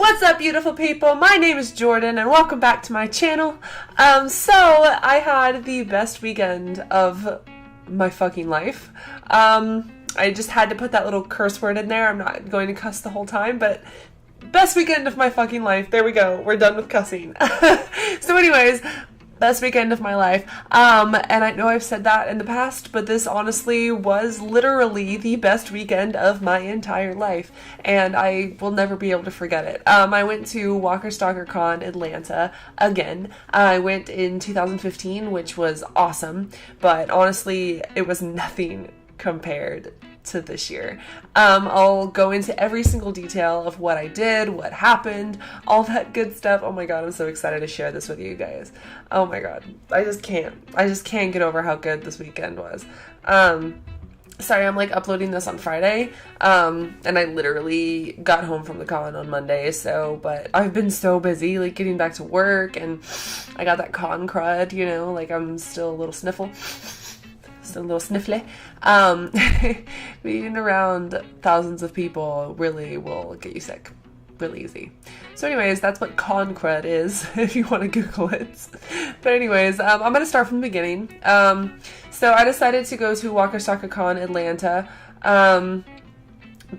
What's up, beautiful people? My name is Jordan, and welcome back to my channel. So I had the best weekend of my fucking life. I just had to put that little curse word in there. I'm not going to cuss the whole time, but best weekend of my fucking life. There we go. We're done with cussing. So anyways, best weekend of my life. And I know I've said that in the past, but this honestly was literally the best weekend of my entire life, and I will never be able to forget it. I went to Stalker Con Atlanta again. I went in 2015, which was awesome, but honestly, it was nothing compared to this year. I'll go into every single detail of what I did, what happened, all that good stuff. Oh my god, I'm so excited to share this with you guys. Oh my god, I just can't get over how good this weekend was. Sorry, I'm like uploading this on Friday, and I literally got home from the con on Monday, but I've been so busy, like, getting back to work, and I got that con crud, you know, like, I'm still a little sniffly. Being around thousands of people really will get you sick really easy. So anyways, that's what con crud is, if you want to Google it. But anyways, I'm going to start from the beginning. So I decided to go to Stalker Con Atlanta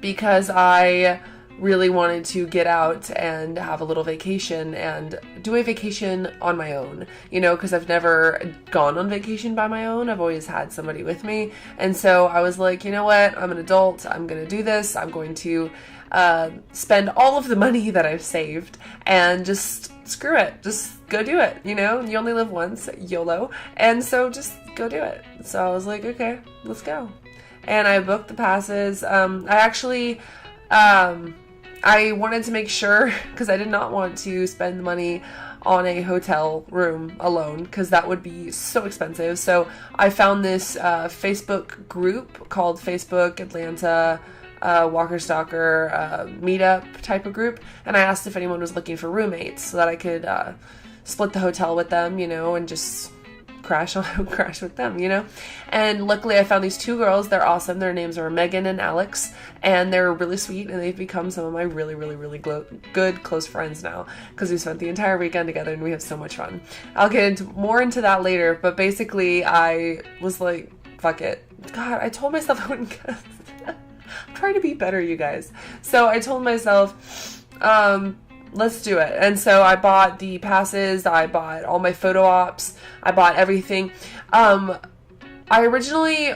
because I really wanted to get out and have a little vacation and do a vacation on my own, you know, because I've never gone on vacation by my own. I've always had somebody with me. And so I was like, you know what, I'm an adult, I'm going to do this. I'm going to spend all of the money that I've saved and just screw it. Just go do it, you know, you only live once, YOLO. And so just go do it. So I was like, okay, let's go. And I booked the passes. I wanted to make sure, because I did not want to spend money on a hotel room alone, because that would be so expensive. So I found this Facebook group called Facebook Atlanta Stalker meetup type of group, and I asked if anyone was looking for roommates so that I could split the hotel with them, you know, and just crash with them, you know. And luckily I found these two girls. They're awesome. Their names are Megan and Alex, and they're really sweet, and they've become some of my really good close friends now, because we spent the entire weekend together and we have so much fun. I'll get more into that later, but basically I was like, fuck it. God, I told myself I wouldn't cuss. I'm trying to be better, you guys. So I told myself, let's do it. And so I bought the passes, I bought all my photo ops, I bought everything. I originally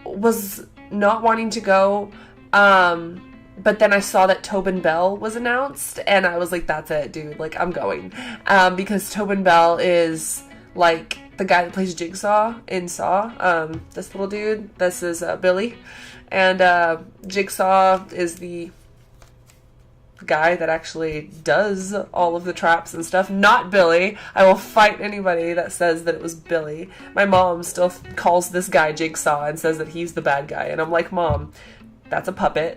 was not wanting to go, but then I saw that Tobin Bell was announced, and I was like, that's it, dude, like, I'm going. Because Tobin Bell is, like, the guy that plays Jigsaw in Saw. This little dude, this is Billy, and Jigsaw is the guy that actually does all of the traps and stuff, not Billy. I will fight anybody that says that it was Billy. My mom still calls this guy Jigsaw and says that he's the bad guy, and I'm like, Mom, that's a puppet.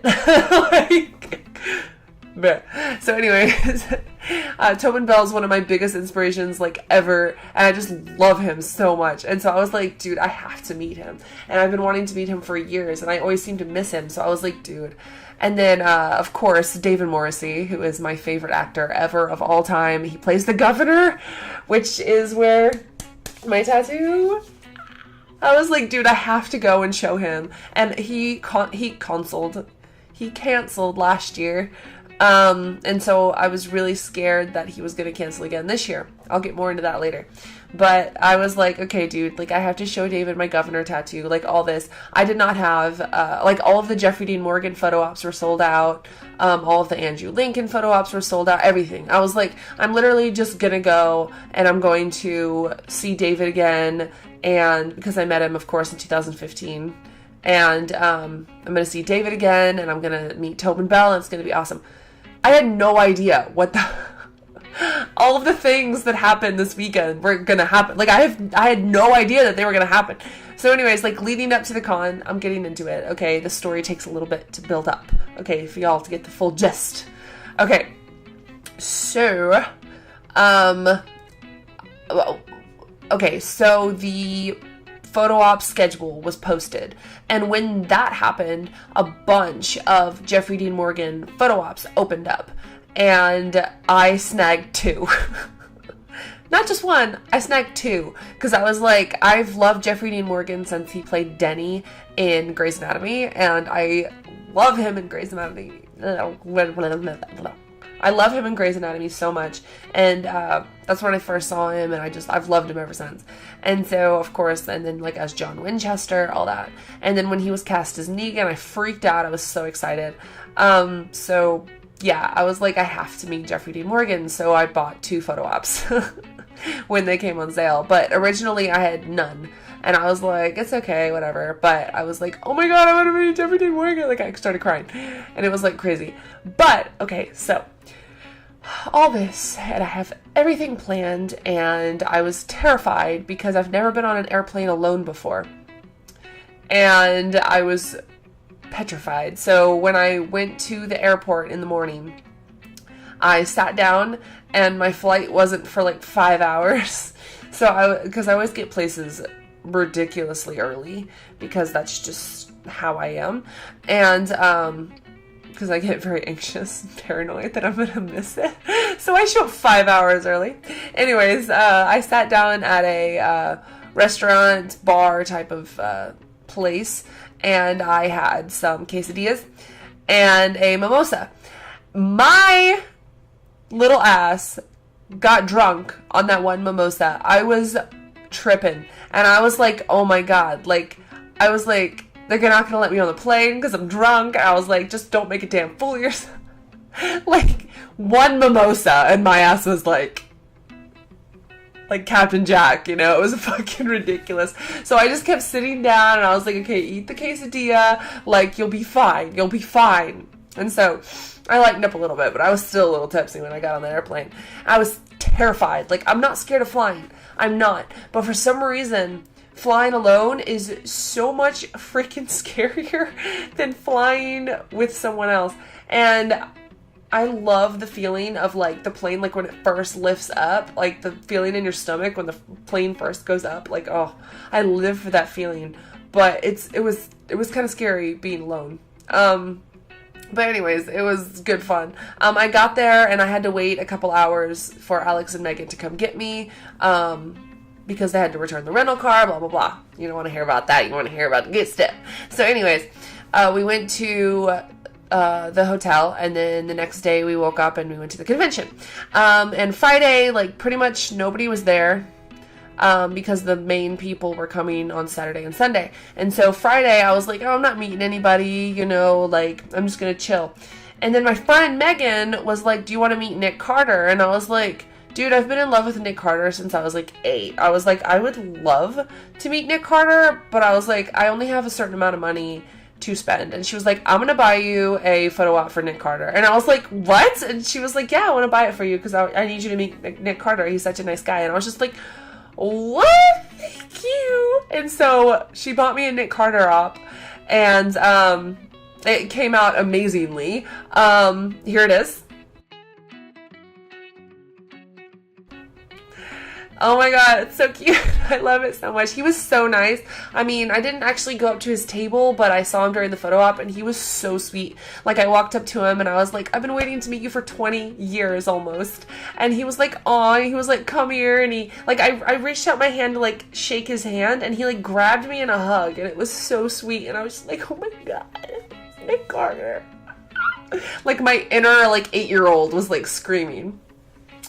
So anyways, Tobin Bell is one of my biggest inspirations, like, ever, and I just love him so much. And so I was like, dude, I have to meet him, and I've been wanting to meet him for years, and I always seem to miss him. So I was like, dude. And then, of course, David Morrissey, who is my favorite actor ever of all time. He plays the governor, which is where my tattoo. I was like, dude, I have to go and show him. And he canceled last year. And so I was really scared that he was going to cancel again this year. I'll get more into that later. But I was like, okay, dude, like, I have to show David my governor tattoo, like, all this. I did not have, like, all of the Jeffrey Dean Morgan photo ops were sold out. All of the Andrew Lincoln photo ops were sold out, everything. I was like, I'm literally just gonna go, and I'm going to see David again, and because I met him, of course, in 2015. And I'm gonna see David again, and I'm gonna meet Tobin Bell, and it's gonna be awesome. I had no idea what the... all of the things that happened this weekend were gonna happen. Like, I had no idea that they were gonna happen. So anyways, like, leading up to the con, I'm getting into it. Okay, the story takes a little bit to build up. Okay, for y'all to get the full gist. Okay, so, okay, so the photo op schedule was posted, and when that happened, a bunch of Jeffrey Dean Morgan photo ops opened up. and I snagged 2. Not just 1, I snagged 2. Because I was like, I've loved Jeffrey Dean Morgan since he played Denny in Grey's Anatomy, and I love him in Grey's Anatomy. I love him in Grey's Anatomy so much, and that's when I first saw him, and I've loved him ever since. And so, of course, and then like as John Winchester, all that. And then when he was cast as Negan, I freaked out. I was so excited. So yeah, I was like, I have to meet Jeffrey Dean Morgan, so I bought 2 photo ops when they came on sale. But originally I had none. And I was like, it's okay, whatever. But I was like, oh my god, I want to meet Jeffrey Dean Morgan. Like, I started crying. And it was like crazy. But, okay, so all this, and I have everything planned, and I was terrified because I've never been on an airplane alone before. And I was petrified. So when I went to the airport in the morning, I sat down, and my flight wasn't for like 5 hours. So because I always get places ridiculously early, because that's just how I am. And because I get very anxious and paranoid that I'm gonna miss it, so I show up 5 hours early. Anyways, I sat down at a restaurant bar type of place, and I had some quesadillas and a mimosa. My little ass got drunk on that one mimosa. I was tripping, and I was like, oh my god, like, I was like, they're not gonna let me on the plane because I'm drunk. I was like, just don't make a damn fool of yourself. Like, one mimosa, and my ass was like Captain Jack, you know. It was fucking ridiculous. So I just kept sitting down, and I was like, okay, eat the quesadilla, like, you'll be fine, you'll be fine. And so I lightened up a little bit, but I was still a little tipsy when I got on the airplane. I was terrified. Like, I'm not scared of flying. I'm not. But for some reason, flying alone is so much freaking scarier than flying with someone else. And I love the feeling of, like, the plane, like, when it first lifts up, like, the feeling in your stomach when the plane first goes up. Like, oh, I live for that feeling. But it was kind of scary being alone. But anyways, it was good fun. I got there, and I had to wait a couple hours for Alex and Megan to come get me, because they had to return the rental car, blah, blah, blah. You don't want to hear about that. You want to hear about the good stuff. So anyways, we went to the hotel, and then the next day we woke up and we went to the convention. And Friday, like, pretty much nobody was there. Because the main people were coming on Saturday and Sunday. And so Friday, I was like, oh, I'm not meeting anybody, you know, like, I'm just gonna chill. And then my friend Megan was like, do you want to meet Nick Carter? And I was like, dude, I've been in love with Nick Carter since I was like 8. I was like, I would love to meet Nick Carter, but I was like, I only have a certain amount of money to spend. And she was like, I'm gonna buy you a photo op for Nick Carter. And I was like, what? And she was like, yeah, I want to buy it for you because I need you to meet Nick Carter. He's such a nice guy. And I was just like, what? Thank you. And so she bought me a Nick Carter op, and it came out amazingly. Here it is. Oh my god, it's so cute. I love it so much. He was so nice. I mean, I didn't actually go up to his table, but I saw him during the photo op, and he was so sweet. Like, I walked up to him, and I was like, I've been waiting to meet you for 20 years almost. And he was like, aw, he was like, come here, and he, like, I reached out my hand to, like, shake his hand, and he, like, grabbed me in a hug, and it was so sweet, and I was just like, oh my god, Nick Carter. Like, my inner, like, 8-year-old was, like, screaming.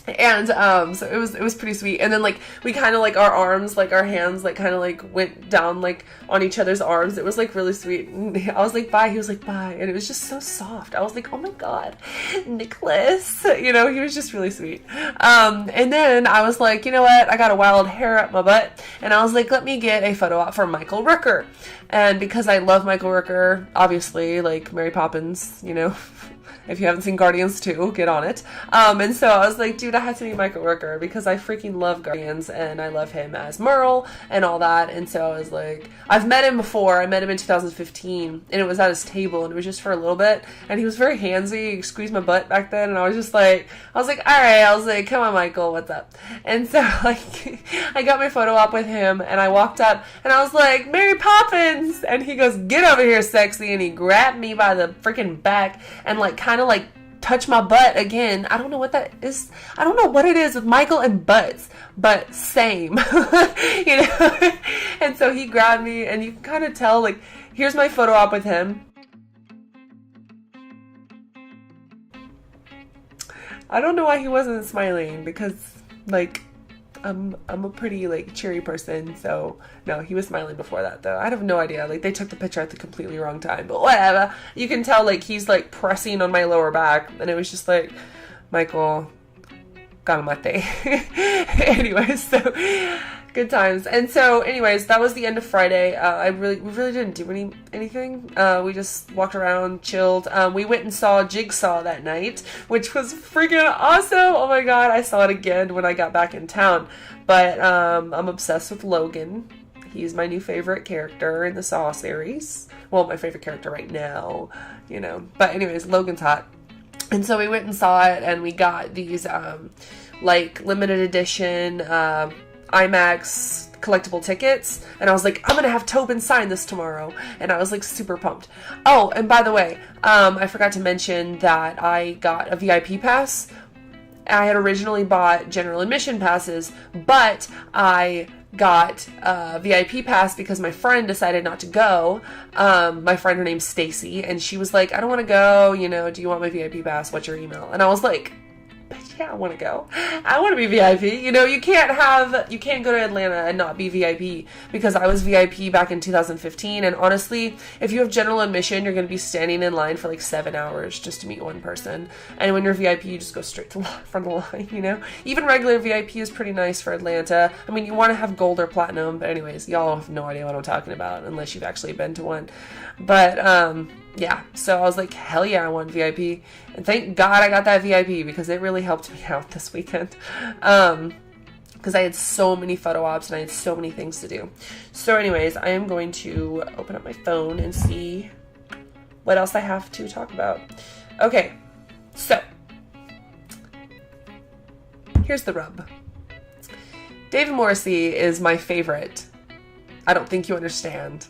And so it was pretty sweet. And then, like, we kind of, like, our arms, like, our hands, like, kind of, like, went down, like, on each other's arms. It was, like, really sweet. And I was like, bye. He was like, bye. And it was just so soft. I was like, oh my god, Nicholas. You know, he was just really sweet. And then I was like, you know what, I got a wild hair up my butt, and I was like, let me get a photo op for Michael Rooker. And because I love Michael Rooker, obviously, like Mary Poppins, you know, if you haven't seen Guardians 2, get on it. And so I was like, dude, I had to meet Michael Rooker because I freaking love Guardians, and I love him as Merle and all that. And so I was like, I've met him before. I met him in 2015, and it was at his table, and it was just for a little bit. And he was very handsy. He squeezed my butt back then, and I was like, all right. I was like, come on, Michael, what's up? And so, like, I got my photo op with him, and I walked up, and I was like, Mary Poppins! And he goes, get over here, sexy, and he grabbed me by the freaking back, and, like, kind of, like, touch my butt again. I don't know what that is. I don't know what it is with Michael and butts, but same, you know? And so he grabbed me, and you can kind of tell, like, here's my photo op with him. I don't know why he wasn't smiling, because, like, I'm a pretty, like, cheery person, so no, he was smiling before that, though. I have no idea. Like, they took the picture at the completely wrong time, but whatever. You can tell, like, he's, like, pressing on my lower back, and it was just like, Michael, calmate. Anyways, so good times. And so, anyways, that was the end of Friday. We really didn't do anything. We just walked around, chilled. We went and saw Jigsaw that night, which was freaking awesome. Oh my god, I saw it again when I got back in town. But I'm obsessed with Logan. He's my new favorite character in the Saw series. Well, my favorite character right now, you know. But anyways, Logan's hot. And so we went and saw it, and we got these like limited edition IMAX collectible tickets, and I was like, I'm gonna have Tobin sign this tomorrow, and I was like super pumped. Oh, and by the way, I forgot to mention that I got a VIP pass. I had originally bought general admission passes, but I got a VIP pass because my friend decided not to go. My friend, her name's Stacy, and she was like, I don't want to go, you know, do you want my VIP pass? What's your email? And I was like, yeah, I want to go. I want to be VIP. You know, you can't go to Atlanta and not be VIP, because I was VIP back in 2015. And honestly, if you have general admission, you're going to be standing in line for like 7 hours just to meet one person. And when you're VIP, you just go straight to the front of the line, you know? Even regular VIP is pretty nice for Atlanta. I mean, you want to have gold or platinum, but anyways, y'all have no idea what I'm talking about unless you've actually been to one. But, yeah, so I was like, hell yeah, I want VIP. And thank God I got that VIP, because it really helped me out this weekend. Because I had so many photo ops and I had so many things to do. So anyways, I am going to open up my phone and see what else I have to talk about. Okay, so here's the rub. David Morrissey is my favorite. I don't think you understand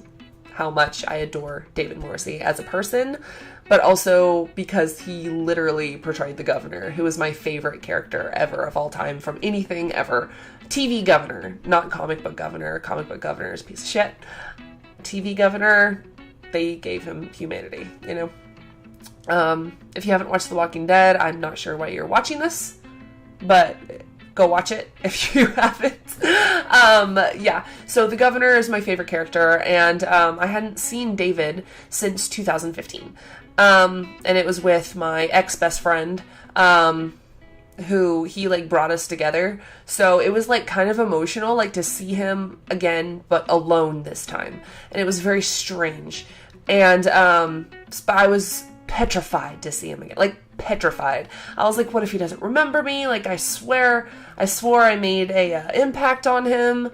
how much I adore David Morrissey as a person, but also because he literally portrayed the governor, who is my favorite character ever of all time from anything ever. TV governor, not comic book governor. Comic book governor is a piece of shit. TV governor, they gave him humanity, you know? If you haven't watched The Walking Dead, I'm not sure why you're watching this, but go watch it if you haven't. Yeah, so the governor is my favorite character, and I hadn't seen David since 2015. And it was with my ex-best friend, who he, like, brought us together. So it was, like, kind of emotional, like, to see him again, but alone this time. And it was very strange. And I was petrified to see him again. Like, petrified. I was like, what if he doesn't remember me? Like, I swore I made a impact on him.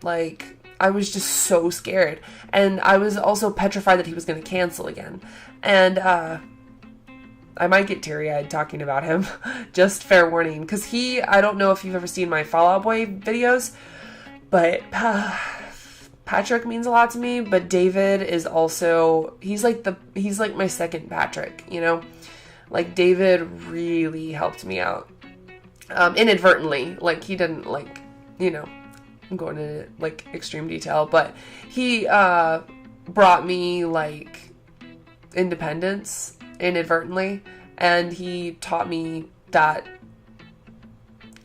Like, I was just so scared. And I was also petrified that he was going to cancel again. And I might get teary-eyed talking about him. Just fair warning. Because I don't know if you've ever seen my Fall Out Boy videos, but Patrick means a lot to me, but David is also, he's like my second Patrick, you know? Like, David really helped me out. Inadvertently. Like, he didn't, like, you know, I'm going into, like, extreme detail, but he brought me, like, independence inadvertently, and he taught me that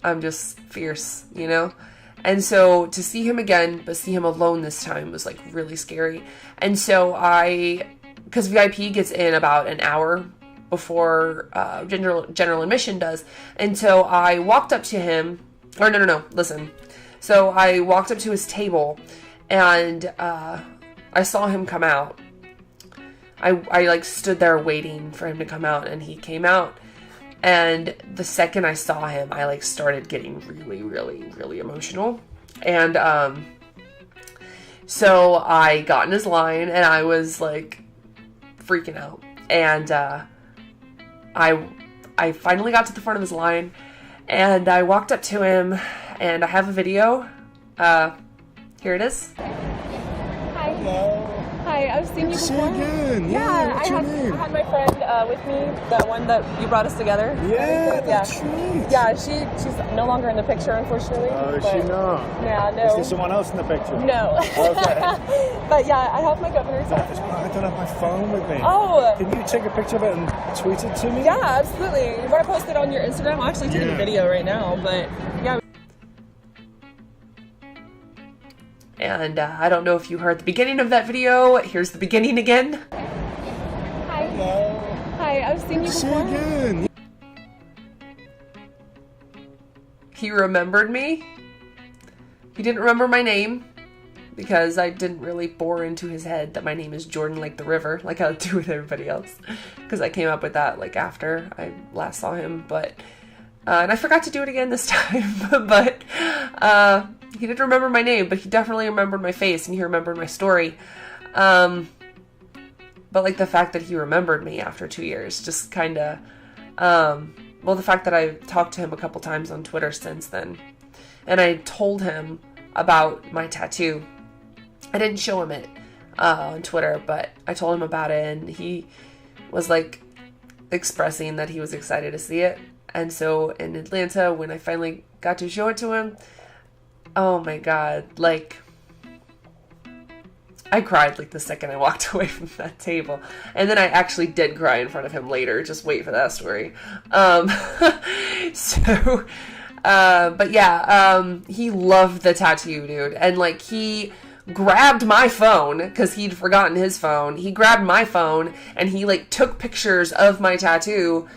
I'm just fierce, you know? And so to see him again, but see him alone this time, was, like, really scary. And so because VIP gets in about an hour before general admission does, and so I walked up to him, or no, listen. So I walked up to his table, and I saw him come out. I like stood there waiting for him to come out, and he came out. And the second I saw him, I like started getting really, really, really emotional. And so I got in his line, and I was like freaking out. And I finally got to the front of his line, and I walked up to him, and I have a video. Here it is. Hi. Hello. Hi. I've seen you See before. you again. Yeah, What's your name? I had my friend with me, that one that you brought us together. Yeah, that's right. Yeah, she's no longer in the picture, unfortunately. Oh, is she not? Yeah, no. Is there someone else in the picture? No. Okay. But yeah, I have my governor's That's why I don't have my phone with me. Oh. Can you take a picture of it and tweet it to me? Yeah, absolutely. You want to post it on your Instagram? I'm actually taking a video right now, but yeah. And I don't know if you heard the beginning of that video. Here's the beginning again. Hi. Hello. Hi, I've seen you See before. you again. He remembered me. He didn't remember my name because I didn't really bore into his head that my name is Jordan like the river, like I do with everybody else. Because I came up with that like after I last saw him, but and I forgot to do it again this time. But he didn't remember my name, but he definitely remembered my face and he remembered my story. But like the fact that he remembered me after 2 years, just kind of, well, the fact that I talked to him a couple times on Twitter since then, and I told him about my tattoo. I didn't show him it on Twitter, but I told him about it, and he was like expressing that he was excited to see it. And so in Atlanta, when I finally got to show it to him, oh my God, like I cried like the second I walked away from that table. And then I actually did cry in front of him later. Just wait for that story. But yeah, he loved the tattoo, dude. And like he grabbed my phone because he'd forgotten his phone. He grabbed my phone and he like took pictures of my tattoo.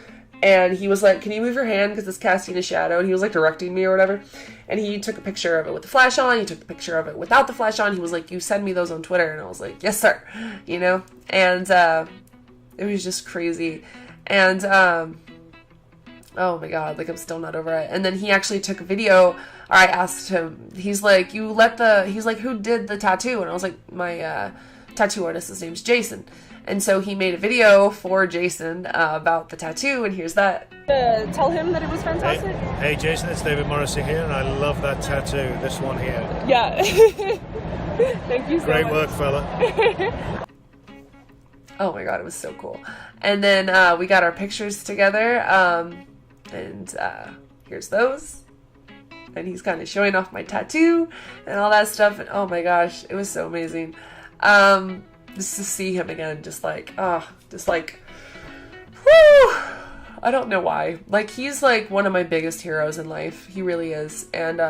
And he was like, can you move your hand because it's casting a shadow? And he was like directing me or whatever. And he took a picture of it with the flash on. He took a picture of it without the flash on. He was like, you send me those on Twitter. And I was like, yes, sir. You know? And it was just crazy. And oh my God, like I'm still not over it. And then he actually took a video. Or I asked him, he's like, he's like, who did the tattoo? And I was like, my tattoo artist, his name's Jason. And so he made a video for Jason about the tattoo, and here's that. Tell him that it was fantastic. Hey Jason, it's David Morrissey here, and I love that tattoo, this one here. Yeah. Thank you so much. Great work, fella. Oh my God, it was so cool. And then we got our pictures together, and here's those. And he's kind of showing off my tattoo and all that stuff, and oh my gosh, it was so amazing. Just to see him again, just like, whew, I don't know why. Like, he's like one of my biggest heroes in life. He really is. And,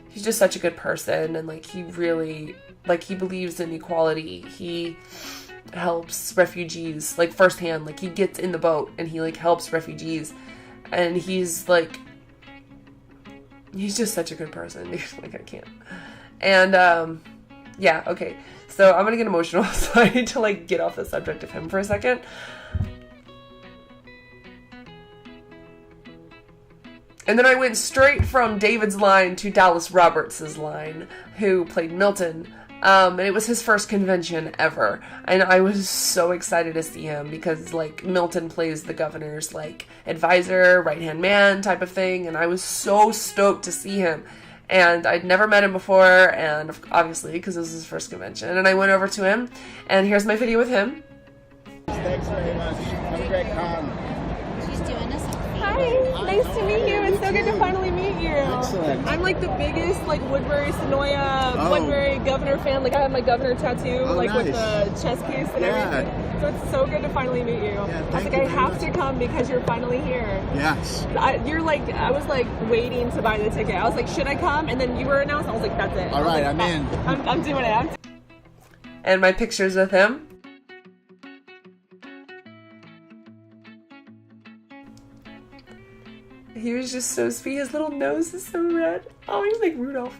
he's just such a good person. And like, he really, like, he believes in equality. He helps refugees, like, firsthand. Like, he gets in the boat and he like helps refugees. And he's like, he's just such a good person. Like, I can't. And, yeah, okay. So I'm gonna get emotional, so I need to like get off the subject of him for a second. And then I went straight from David's line to Dallas Roberts' line, who played Milton. And it was his first convention ever. And I was so excited to see him because like Milton plays the governor's like advisor, right-hand man type of thing. And I was so stoked to see him. And I'd never met him before, and obviously, because this was his first convention. And I went over to him, and here's my video with him. Thanks very much. Have a great con. She's doing a selfie. Hi, nice to meet you. It's so good to finally meet you. Excellent. I'm like the biggest like Woodbury, Sonoya, Woodbury governor fan. Like I have my governor tattoo, like with the chess piece and everything. So it's so good to finally meet you. I was like, I have to come because you're finally here. Yes. I was like waiting to buy the ticket. I was like, should I come? And then you were announced. I was like, that's it. All right, like, I'm in. I'm doing it. And my pictures with him. He was just so sweet. His little nose is so red. Oh, he's like Rudolph.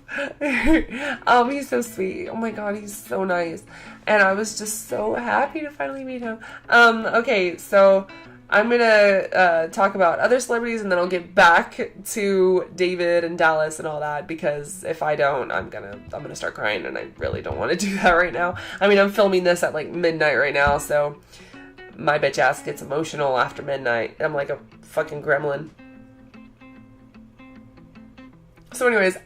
He's so sweet. Oh my God, he's so nice. And I was just so happy to finally meet him. Okay, so I'm gonna talk about other celebrities and then I'll get back to David and Dallas and all that, because if I don't, I'm gonna start crying, and I really don't want to do that right now. I mean, I'm filming this at like midnight right now, so my bitch ass gets emotional after midnight. I'm like a fucking gremlin. So anyways,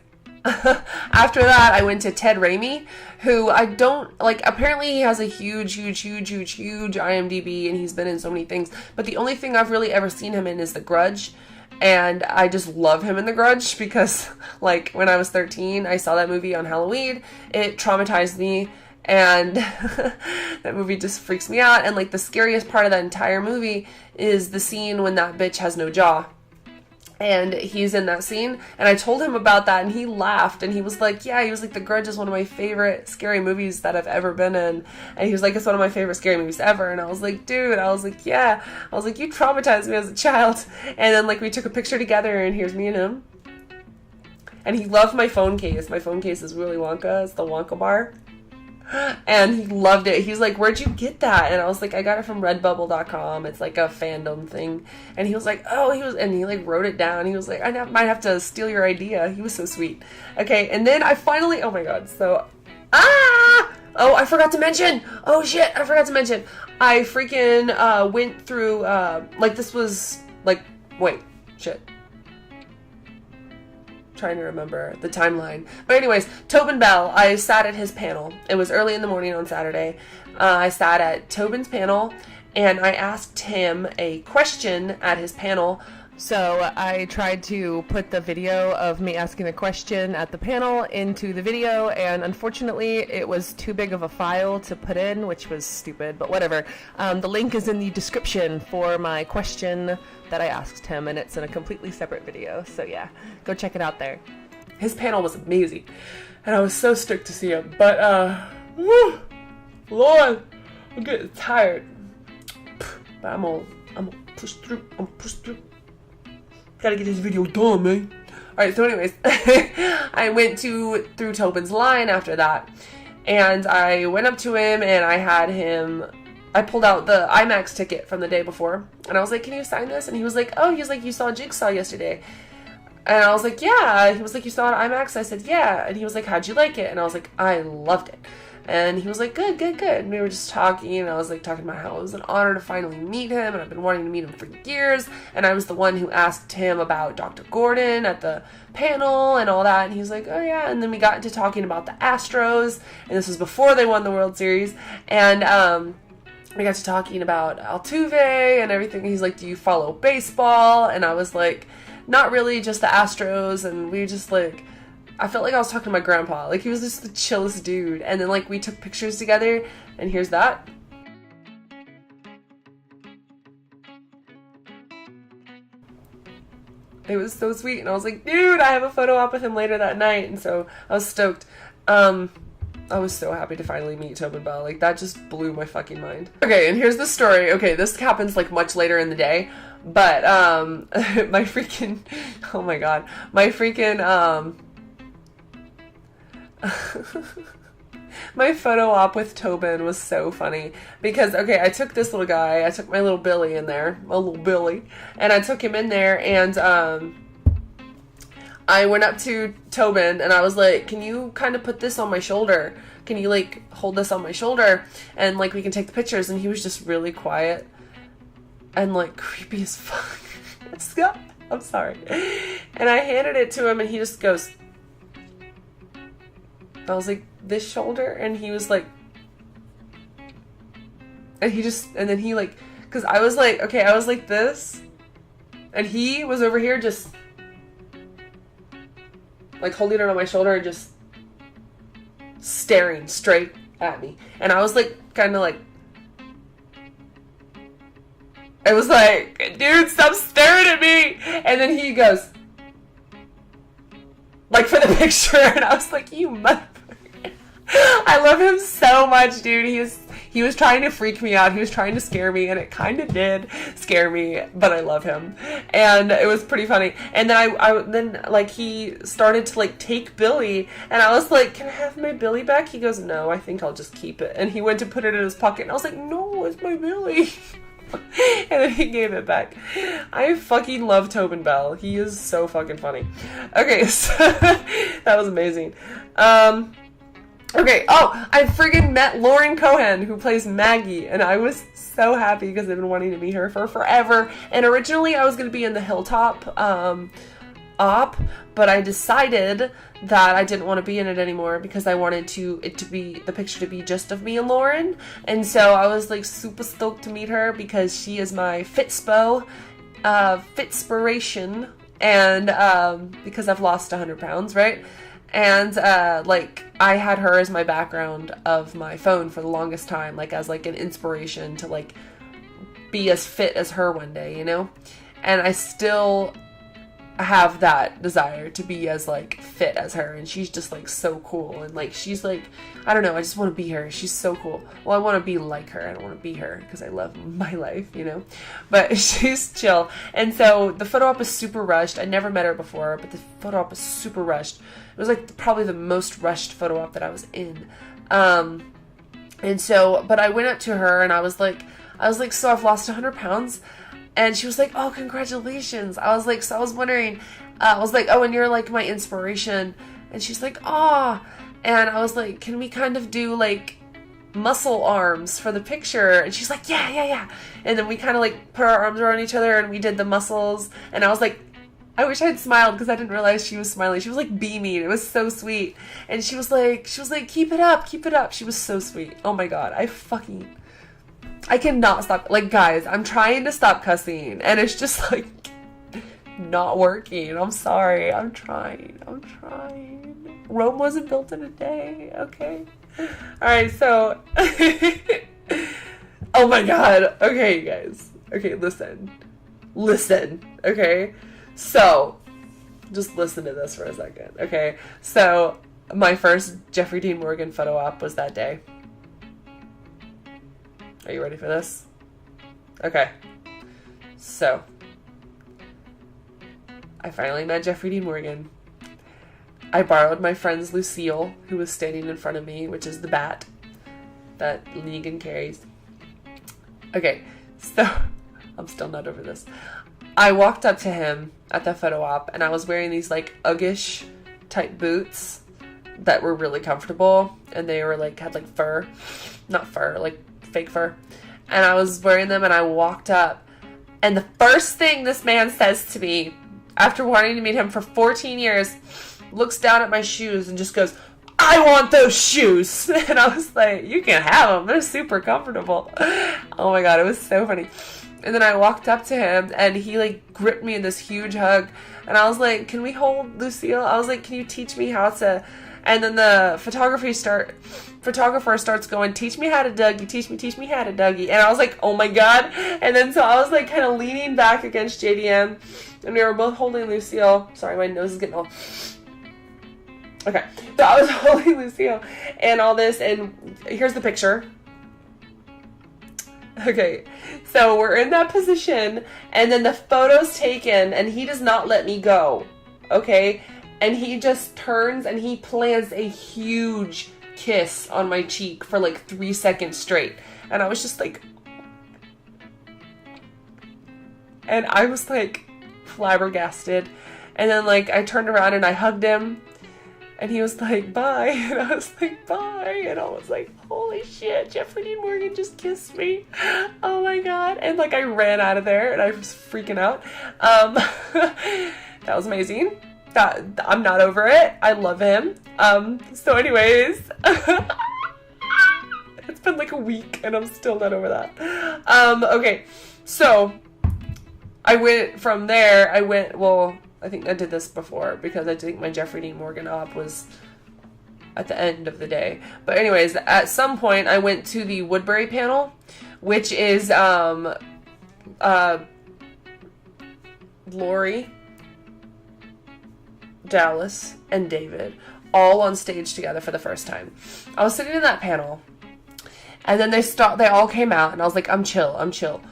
After that, I went to Ted Raimi, who I don't, like, apparently he has a huge IMDb, and he's been in so many things, but the only thing I've really ever seen him in is The Grudge, and I just love him in The Grudge, because, like, when I was 13, I saw that movie on Halloween, it traumatized me, and that movie just freaks me out, and, like, the scariest part of that entire movie is the scene when that bitch has no jaw. And he's in that scene, and I told him about that, and he laughed, and he was like, yeah, he was like, The Grudge is one of my favorite scary movies that I've ever been in, and he was like, it's one of my favorite scary movies ever, and I was like, dude, I was like, yeah, I was like, you traumatized me as a child, and then, like, we took a picture together, and here's me and him, and he loved my phone case is Willy Wonka, it's the Wonka bar, and he loved it. He's like, where'd you get that? And I was like, I got it from redbubble.com. It's like a fandom thing. And he was like, and he like wrote it down. He was like, might have to steal your idea. He was so sweet. Okay, and then I finally, oh my god, so, oh, I forgot to mention. Oh shit, I forgot to mention. I freaking went through, like this was, like, wait, shit. Trying to remember the timeline. But anyways, Tobin Bell, I sat at his panel. It was early in the morning on Saturday. I sat at Tobin's panel, and I asked him a question at his panel. So I tried to put the video of me asking a question at the panel into the video, and unfortunately it was too big of a file to put in, which was stupid, but whatever. The link is in the description for my question that I asked him, and it's in a completely separate video, so yeah, go check it out there. His panel was amazing, and I was so stoked to see him, but Lord, I'm getting tired, but I'm gonna push through, Gotta get this video done, man. Alright, so anyways, I went through Tobin's line after that, and I went up to him, and I pulled out the IMAX ticket from the day before, and I was like, can you sign this? And he was like, you saw Jigsaw yesterday. And I was like, yeah. He was like, you saw it at IMAX? I said, yeah. And he was like, how'd you like it? And I was like, I loved it. And he was like, good. And we were just talking, and I was like talking about how it was an honor to finally meet him, and I've been wanting to meet him for years, and I was the one who asked him about Dr. Gordon at the panel and all that, and he was like, oh yeah, and then we got into talking about the Astros, and this was before they won the World Series, and we got to talking about Altuve and everything. He's like, do you follow baseball? And I was like, not really, just the Astros, and we just like, I felt like I was talking to my grandpa. Like, he was just the chillest dude. And then, like, we took pictures together, and here's that. It was so sweet, and I was like, dude, I have a photo op with him later that night, and so I was stoked. I was so happy to finally meet Tobin Bell. Like, that just blew my fucking mind. Okay, and here's the story. Okay, this happens, like, much later in the day, but, my freaking, oh my god, my freaking, my photo op with Tobin was so funny because, okay, I took this little guy, I took my little Billy in there, my little Billy, and I took him in there, and I went up to Tobin and I was like, can you kind of put this on my shoulder? Can you like hold this on my shoulder and like we can take the pictures? And he was just really quiet and like creepy as fuck. I'm sorry. And I handed it to him and he just goes, I was like, this shoulder? And he was like, and then he like, cause I was like, okay, I was like this, and he was over here just like holding it on my shoulder and just staring straight at me. And I was like, kind of like, it was like, dude, stop staring at me. And then he goes, like, for the picture, and I was like, you motherfucker. I love him so much, dude. He was trying to freak me out. He was trying to scare me, and it kind of did scare me, but I love him. And it was pretty funny. And then then like he started to like take Billy, and I was like, can I have my Billy back? He goes, no, I think I'll just keep it. And he went to put it in his pocket, and I was like, no, it's my Billy. And then he gave it back. I fucking love Tobin Bell. He is so fucking funny. Okay, so that was amazing. Okay, oh, I friggin' met Lauren Cohan, who plays Maggie, and I was so happy because I've been wanting to meet her for forever. And originally I was going to be in the Hilltop op, but I decided that I didn't want to be in it anymore because I wanted the picture to be just of me and Lauren. And so I was like super stoked to meet her because she is my Fitspo, Fitspiration, and because I've lost 100 pounds, right? And like I had her as my background of my phone for the longest time, like as like an inspiration to like be as fit as her one day, you know? And I still have that desire to be as like fit as her, and she's just like so cool, and like she's like, I don't know, I just want to be her. She's so cool. Well, I want to be like her. I don't want to be her because I love my life, you know, but she's chill. And so the photo op was super rushed. I never met her before, but the photo op was super rushed. It was like probably the most rushed photo op that I was in. And so, but I went up to her and I was like, so I've lost 100 pounds. And she was like, oh, congratulations. I was like, so I was wondering, I was like, oh, and you're like my inspiration. And she's like, oh. And I was like, can we kind of do like muscle arms for the picture? And she's like, yeah. And then we kind of like put our arms around each other and we did the muscles. And I was like, I wish I had smiled because I didn't realize she was smiling. She was like beaming. It was so sweet. And she was like, keep it up. She was so sweet. Oh my God. I cannot stop. Like, guys, I'm trying to stop cussing, and it's just, like, not working. I'm sorry. I'm trying. Rome wasn't built in a day, okay? Alright, so... oh my God. Okay, you guys. Okay, listen, okay? So, just listen to this for a second, okay? So, my first Jeffrey Dean Morgan photo op was that day. Are you ready for this? Okay. So, I finally met Jeffrey Dean Morgan. I borrowed my friend's Lucille, who was standing in front of me, which is the bat that Negan carries. Okay, so, I'm still not over this. I walked up to him at the photo op, and I was wearing these, like, Uggish type boots that were really comfortable, and they were, like, had, like, fur. Not fur, like, fake fur. And I was wearing them, and I walked up, and the first thing this man says to me, after wanting to meet him for 14 years, looks down at my shoes and just goes, I want those shoes. And I was like, you can have them. They're super comfortable. Oh my God, it was so funny. And then I walked up to him, and he like gripped me in this huge hug, and I was like, can we hold Lucille? I was like, can you teach me how to... And then the photographer starts going, teach me how to Dougie, teach me how to Dougie. And I was like, oh my God. And then so I was like kind of leaning back against JDM, and we were both holding Lucille. Sorry, my nose is getting all... Okay. So I was holding Lucille and all this, and here's the picture. Okay. So we're in that position, and then the photo's taken, and he does not let me go. Okay? And he just turns and he plants a huge kiss on my cheek for like 3 seconds straight. And I was just like... And I was like flabbergasted. And then like I turned around and I hugged him. And he was like, bye. And I was like, bye. And I was like, holy shit, Jeffrey Dean Morgan just kissed me. Oh my God. And like I ran out of there and I was freaking out. That was amazing. I'm not over it. I love him. So anyways, it's been like a week and I'm still not over that. Okay, so I went from there. Well, I think I did this before because I think my Jeffrey Dean Morgan op was at the end of the day. But anyways, at some point I went to the Woodbury panel, which is Lori, Dallas, and David all on stage together for the first time. I was sitting in that panel, and then they all came out, and I was like, I'm chill.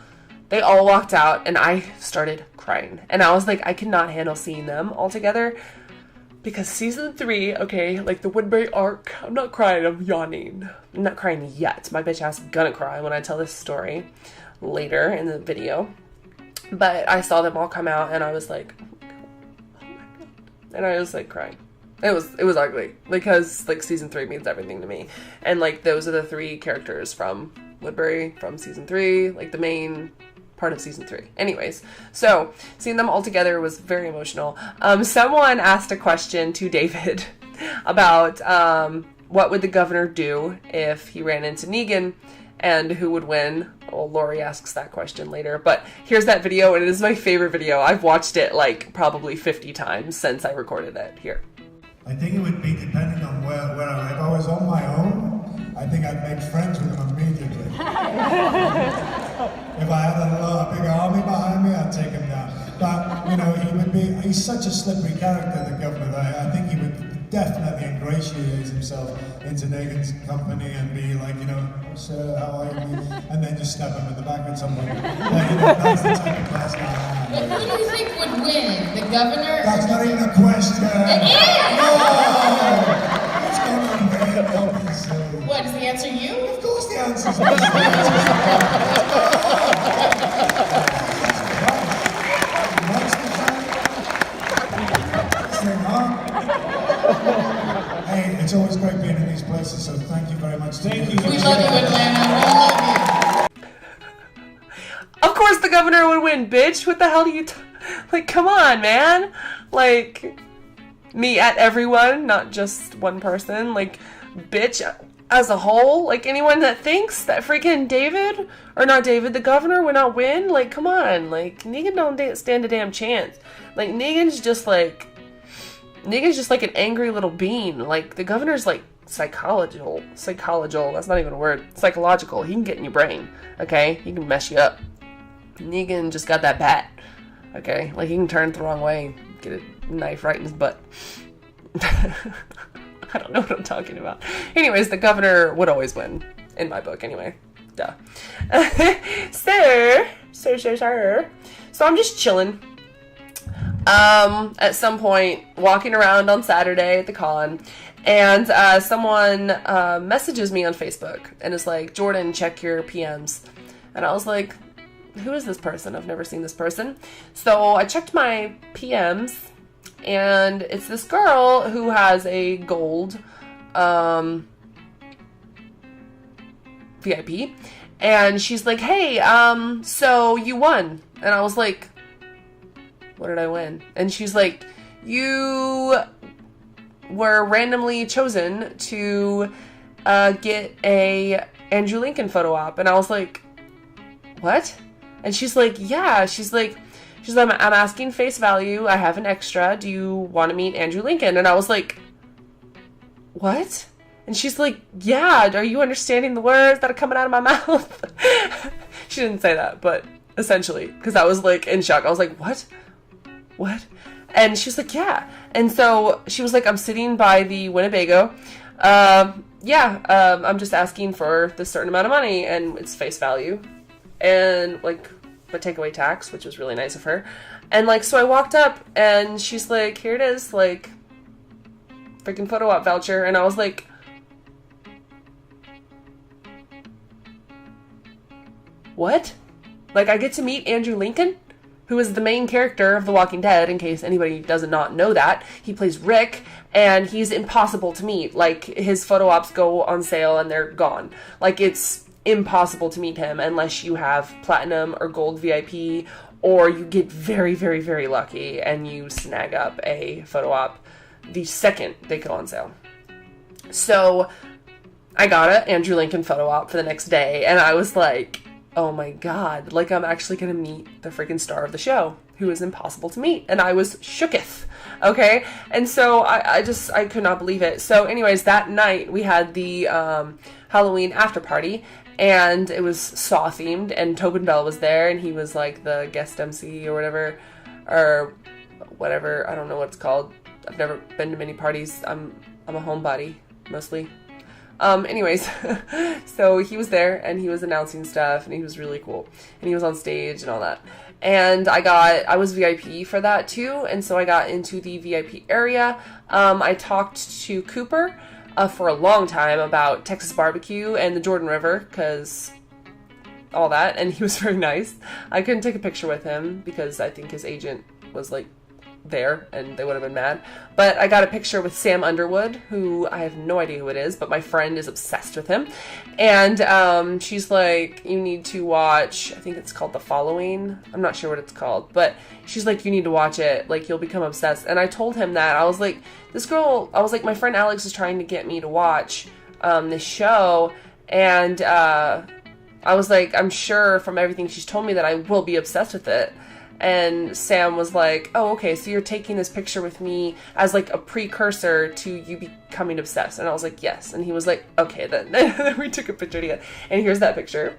They all walked out, and I started crying. And I was like, I cannot handle seeing them all together, because season 3, okay, like the Woodbury arc, I'm not crying, I'm yawning. I'm not crying yet. My bitch ass is gonna cry when I tell this story later in the video. But I saw them all come out, and I was like, and I was like crying. It was ugly because like season 3 means everything to me, and like those are the 3 characters from Woodbury from season 3, like the main part of season 3. Anyways, so seeing them all together was very emotional. Someone asked a question to David about what would the governor do if he ran into Negan and who would win. Well, Lori asks that question later, but here's that video, and it is my favorite video. I've watched it like probably 50 times since I recorded it. Here. I think it would be depending on where if I was on my own, I think I'd make friends with him immediately. If I had a big army behind me, I'd take him down. But, you know, he's such a slippery character, the governor, that I think he would definitely ingratiate himself into Negan's company and be like, you know, sir, how are you? And then just stab him in the back at some point. That's the type of person I am. But who do you think would win? The governor? That's not even a question. It is! No! What's going on there? Don't be silly. What, is the answer you? Of course the answer's Hey, it's always great being in these places, so thank you very much. Thank you. We love you, Atlanta. We love you. Of course the governor would win, bitch. What the hell do you like, come on, man. Like, me at everyone, not just one person. Like, bitch as a whole. Like, anyone that thinks that freaking David, or not David, the governor would not win. Like, come on. Like, Negan don't stand a damn chance. Like, Negan's just like an angry little bean. Like, the governor's like psychological. That's not even a word. Psychological. He can get in your brain. Okay? He can mess you up. Negan just got that bat. Okay? Like, he can turn it the wrong way. Get a knife right in his butt. I don't know what I'm talking about. Anyways, the governor would always win. In my book, anyway. Duh. So I'm just chilling. At some point, walking around on Saturday at the con, and someone messages me on Facebook and is like, Jordan, check your PMs. And I was like, who is this person? I've never seen this person. So I checked my PMs, and it's this girl who has a gold VIP, and she's like, hey, so you won. And I was like, what did I win? And she's like, you were randomly chosen to get a Andrew Lincoln photo op. And I was like, what? And she's like, yeah. She's like, I'm asking face value. I have an extra. Do you want to meet Andrew Lincoln? And I was like, what? And she's like, yeah. Are you understanding the words that are coming out of my mouth? She didn't say that, but essentially, because I was like in shock. I was like, what? And she was like, yeah. And so she was like, I'm sitting by the Winnebago. I'm just asking for this certain amount of money, and it's face value. And like, but take away tax, which was really nice of her. And like, so I walked up, and she's like, here it is, like, freaking photo op voucher. And I was like, what? Like, I get to meet Andrew Lincoln, who is the main character of The Walking Dead, in case anybody does not know that. He plays Rick, and he's impossible to meet. Like, his photo ops go on sale, and they're gone. Like, it's impossible to meet him unless you have platinum or gold VIP, or you get very, very, very lucky and you snag up a photo op the second they go on sale. So I got an Andrew Lincoln photo op for the next day, and I was like, oh my god, like, I'm actually gonna meet the freaking star of the show, who is impossible to meet. And I was shooketh, okay? And so I could not believe it. So anyways, that night we had the Halloween after party, and it was Saw themed, and Tobin Bell was there, and he was like the guest MC or whatever, I don't know what it's called. I've never been to many parties. I'm a homebody, mostly. Anyways, so he was there, and he was announcing stuff, and he was really cool, and he was on stage and all that. And I was VIP for that too, and so I got into the VIP area. I talked to Cooper for a long time about Texas barbecue and the Jordan River, because all that, and he was very nice. I couldn't take a picture with him because I think his agent was like there and they would have been mad. But I got a picture with Sam Underwood, who I have no idea who it is, but my friend is obsessed with him. And she's like, you need to watch, I think it's called The Following. I'm not sure what it's called, but she's like, you need to watch it. Like, you'll become obsessed. And I told him that. I was like, my friend Alex is trying to get me to watch this show. And I was like, I'm sure from everything she's told me that I will be obsessed with it. And Sam was like, oh, okay, so you're taking this picture with me as like a precursor to you becoming obsessed. And I was like, yes. And he was like, okay, then. We took a picture together. And here's that picture.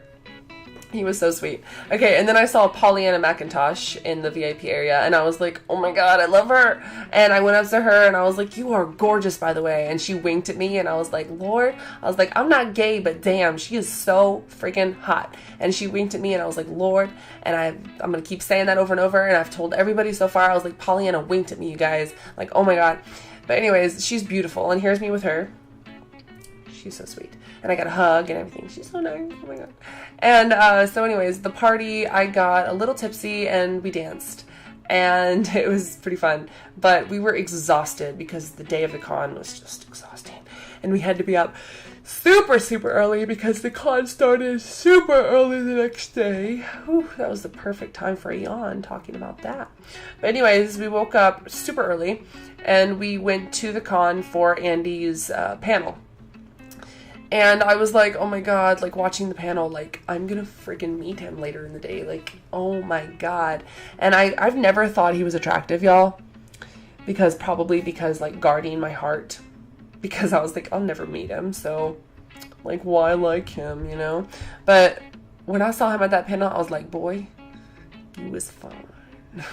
He was so sweet. Okay, and then I saw Pollyanna McIntosh in the VIP area, and I was like, oh my god, I love her. And I went up to her, and I was like, you are gorgeous, by the way. And she winked at me, and I was like, Lord. I was like, I'm not gay, but damn, she is so freaking hot. And she winked at me, and I was like, Lord. And I'm going to keep saying that over and over, and I've told everybody so far. I was like, Pollyanna winked at me, you guys. Like, oh my god. But anyways, she's beautiful, and here's me with her. She's so sweet. And I got a hug and everything. She's so nice. Oh my god. And so anyways, the party, I got a little tipsy and we danced. And it was pretty fun. But we were exhausted because the day of the con was just exhausting. And we had to be up super, super early because the con started super early the next day. Whew, that was the perfect time for a yawn talking about that. But anyways, we woke up super early and we went to the con for Andy's panel. And I was like, oh my god, like watching the panel, like I'm gonna friggin' meet him later in the day. Like, oh my god. And I've never thought he was attractive, y'all. Probably because like guarding my heart. Because I was like, I'll never meet him. So like, why like him, you know? But when I saw him at that panel, I was like, boy, he was fine. And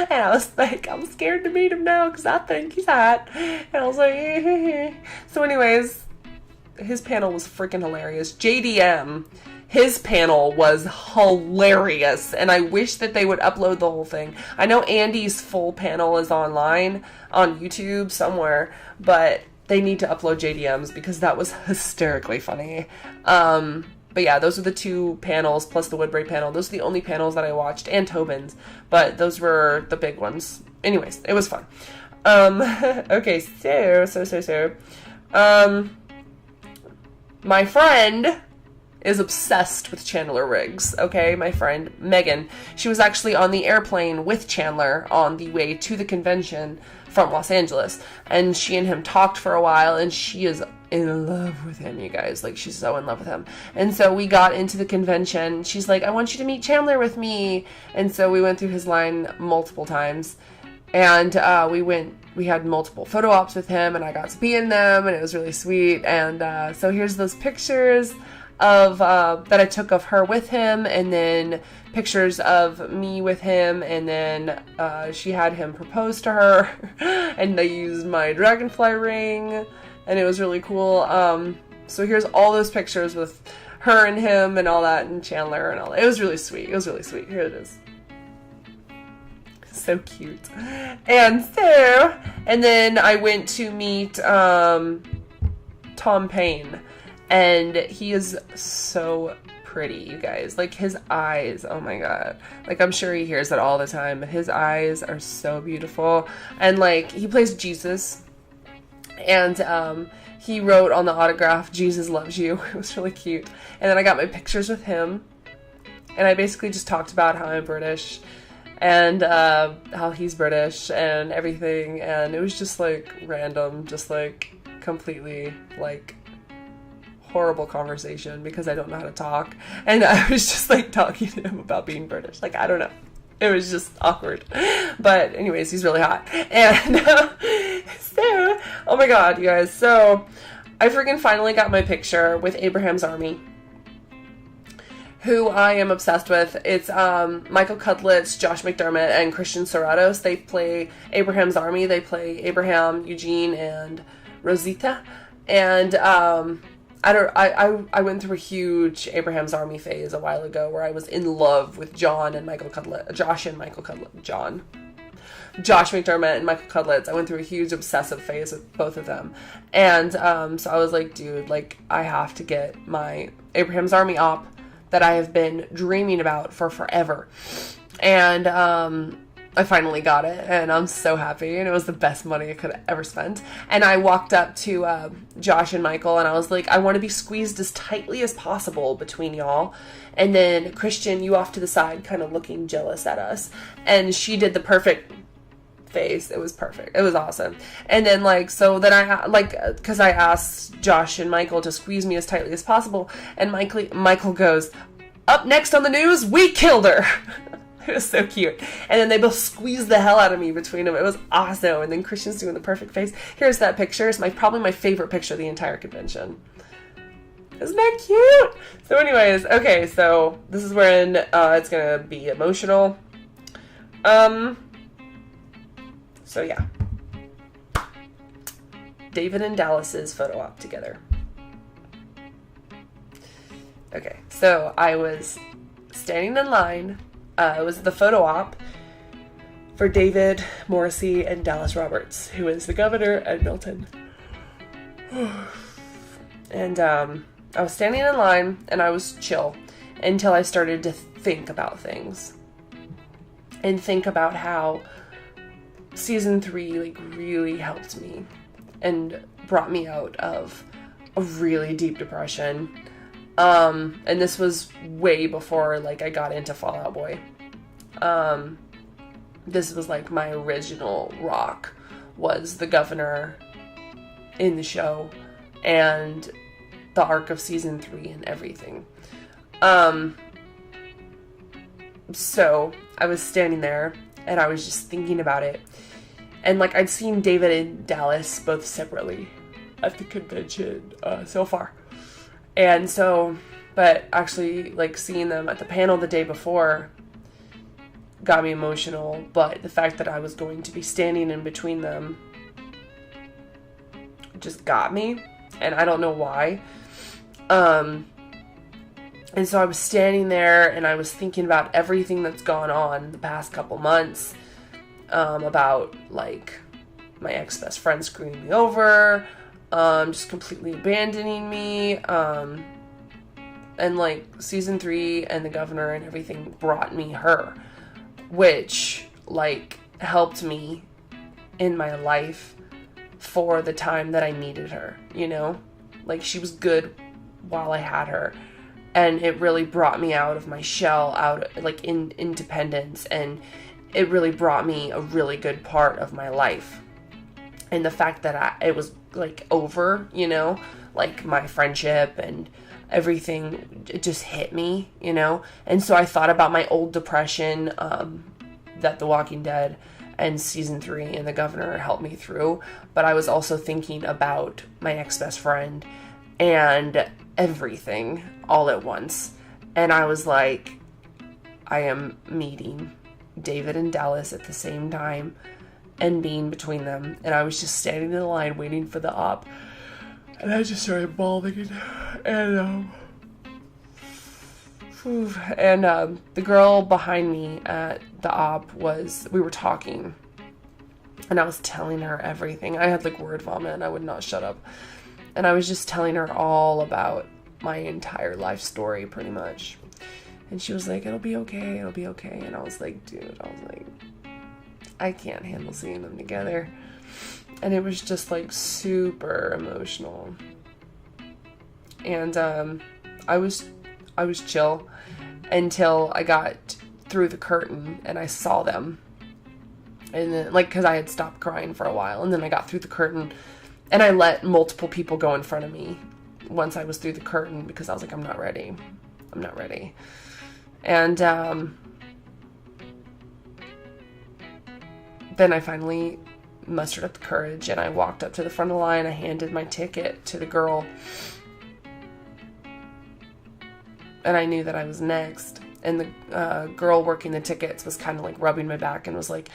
I was like, I'm scared to meet him now because I think he's hot. And I was like, so anyways, his panel was freaking hilarious. JDM, his panel was hilarious, and I wish that they would upload the whole thing. I know Andy's full panel is online on YouTube somewhere, but they need to upload JDM's because that was hysterically funny. But yeah, those are the two panels plus the Woodbury panel. Those are the only panels that I watched, and Tobin's, but those were the big ones. Anyways, it was fun. Okay, so. My friend is obsessed with Chandler Riggs, okay? My friend, Megan. She was actually on the airplane with Chandler on the way to the convention from Los Angeles. And she and him talked for a while, and she is in love with him, you guys. Like, she's so in love with him. And so we got into the convention. She's like, I want you to meet Chandler with me. And so we went through his line multiple times. And we had multiple photo ops with him, and I got to be in them, and it was really sweet. And so here's those pictures of that I took of her with him, and then pictures of me with him, and then she had him propose to her, and they used my dragonfly ring, and it was really cool. So here's all those pictures with her and him and all that, and Chandler and all that. It was really sweet. It was really sweet. Here it is. So cute. And then I went to meet Tom Payne, and he is so pretty, you guys. Like, his eyes, oh my god. Like, I'm sure he hears it all the time, but his eyes are so beautiful. And like, he plays Jesus, and he wrote on the autograph, Jesus loves you. It was really cute. And then I got my pictures with him, and I basically just talked about how I'm British and how he's British and everything, and it was just like random, just like completely like horrible conversation because I don't know how to talk, and I was just like talking to him about being British. Like, I don't know, it was just awkward, but anyways, he's really hot. And so, oh my god, you guys, so I freaking finally got my picture with Abraham's Army, who I am obsessed with. It's Michael Cudlitz, Josh McDermott, and Christian Serratos. They play Abraham's Army. They play Abraham, Eugene, and Rosita. And I went through a huge Abraham's Army phase a while ago where I was in love with Josh McDermott and Michael Cudlitz. I went through a huge obsessive phase with both of them. And so I was like, dude, like, I have to get my Abraham's Army op that I have been dreaming about for forever. And I finally got it, and I'm so happy, and it was the best money I could have ever spent. And I walked up to Josh and Michael, and I was like, I want to be squeezed as tightly as possible between y'all. And then Christian, you off to the side, kind of looking jealous at us. And she did the perfect face. It was perfect. It was awesome. And then, like, so then I, like, because I asked Josh and Michael to squeeze me as tightly as possible, and Michael goes, up next on the news, we killed her. It was so cute. And then they both squeezed the hell out of me between them. It was awesome. And then Christian's doing the perfect face. Here's that picture. It's probably my favorite picture of the entire convention. Isn't that cute? So anyways, okay, so this is when it's going to be emotional. So yeah. David and Dallas's photo op together. Okay, so I was standing in line. It was the photo op for David Morrissey and Dallas Roberts, who is the governor at Milton. And I was standing in line, and I was chill until I started to think about things. And think about how season 3, like, really helped me and brought me out of a really deep depression. And this was way before, like, I got into Fall Out Boy. This was, like, my original rock was the governor in the show and the arc of season 3 and everything. So I was standing there and I was just thinking about it. And, like, I'd seen David and Dallas both separately at the convention so far. And so, but actually, like, seeing them at the panel the day before got me emotional. But the fact that I was going to be standing in between them just got me. And I don't know why. And so I was standing there and I was thinking about everything that's gone on the past couple months. About, like, my ex-best friend screwing me over, just completely abandoning me, and, like, season 3 and the governor and everything brought me her, which, like, helped me in my life for the time that I needed her, you know? Like, she was good while I had her, and it really brought me out of my shell, like, in independence, and it really brought me a really good part of my life. And the fact that it was, like, over, you know, like, my friendship and everything, it just hit me, you know. And so I thought about my old depression that The Walking Dead and season 3 and the governor helped me through. But I was also thinking about my ex-best friend and everything all at once. And I was like, I am meeting David and Dallas at the same time and being between them, and I was just standing in the line waiting for the op, and I just started bawling, and the girl behind me at the op we were talking, and I was telling her everything. I had, like, word vomit and I would not shut up, and I was just telling her all about my entire life story pretty much. And she was like, it'll be okay. And I was like, dude, I can't handle seeing them together. And it was just, like, super emotional. And I was chill until I got through the curtain and I saw them. And then, like, because I had stopped crying for a while. And then I got through the curtain and I let multiple people go in front of me once I was through the curtain because I was like, I'm not ready. And then I finally mustered up the courage and I walked up to the front of the line. I handed my ticket to the girl. And I knew that I was next. And the girl working the tickets was kind of, like, rubbing my back and was like,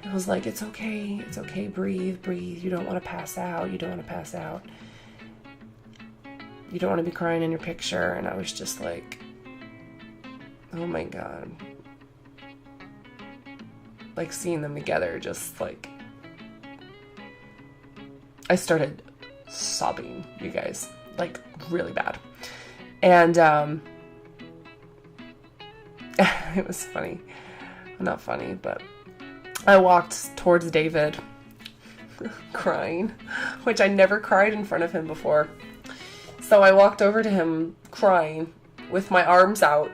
it's okay, breathe. You don't want to pass out. You don't want to be crying in your picture. And I was just like, oh my God. Like, seeing them together, just, like, I started sobbing, you guys, like, really bad. And it was funny. Not funny, but I walked towards David crying, which I never cried in front of him before. So I walked over to him crying with my arms out,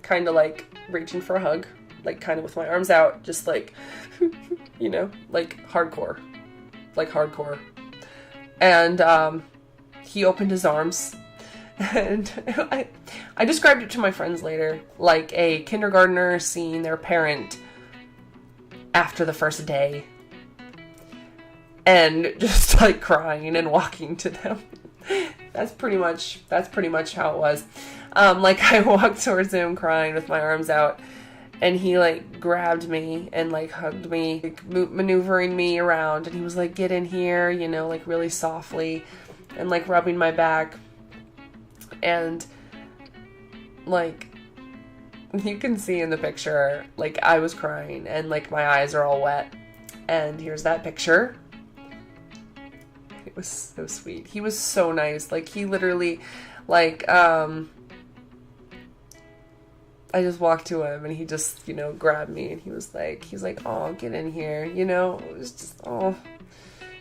kind of like reaching for a hug, like kind of with my arms out, just like, you know, like hardcore. And he opened his arms, and I described it to my friends later like a kindergartner seeing their parent after the first day, and just like crying and walking to them. That's pretty much how it was. Like I walked towards him crying with my arms out, and he like grabbed me and like hugged me, like, maneuvering me around, and he was like, get in here, you know, like really softly, and like rubbing my back. And like you can see in the picture, like I was crying and like my eyes are all wet. And here's that picture. It was so sweet. He was so nice. Like he literally, like, I just walked to him and he just, you know, grabbed me and he's like, oh, get in here. You know, it was just, oh,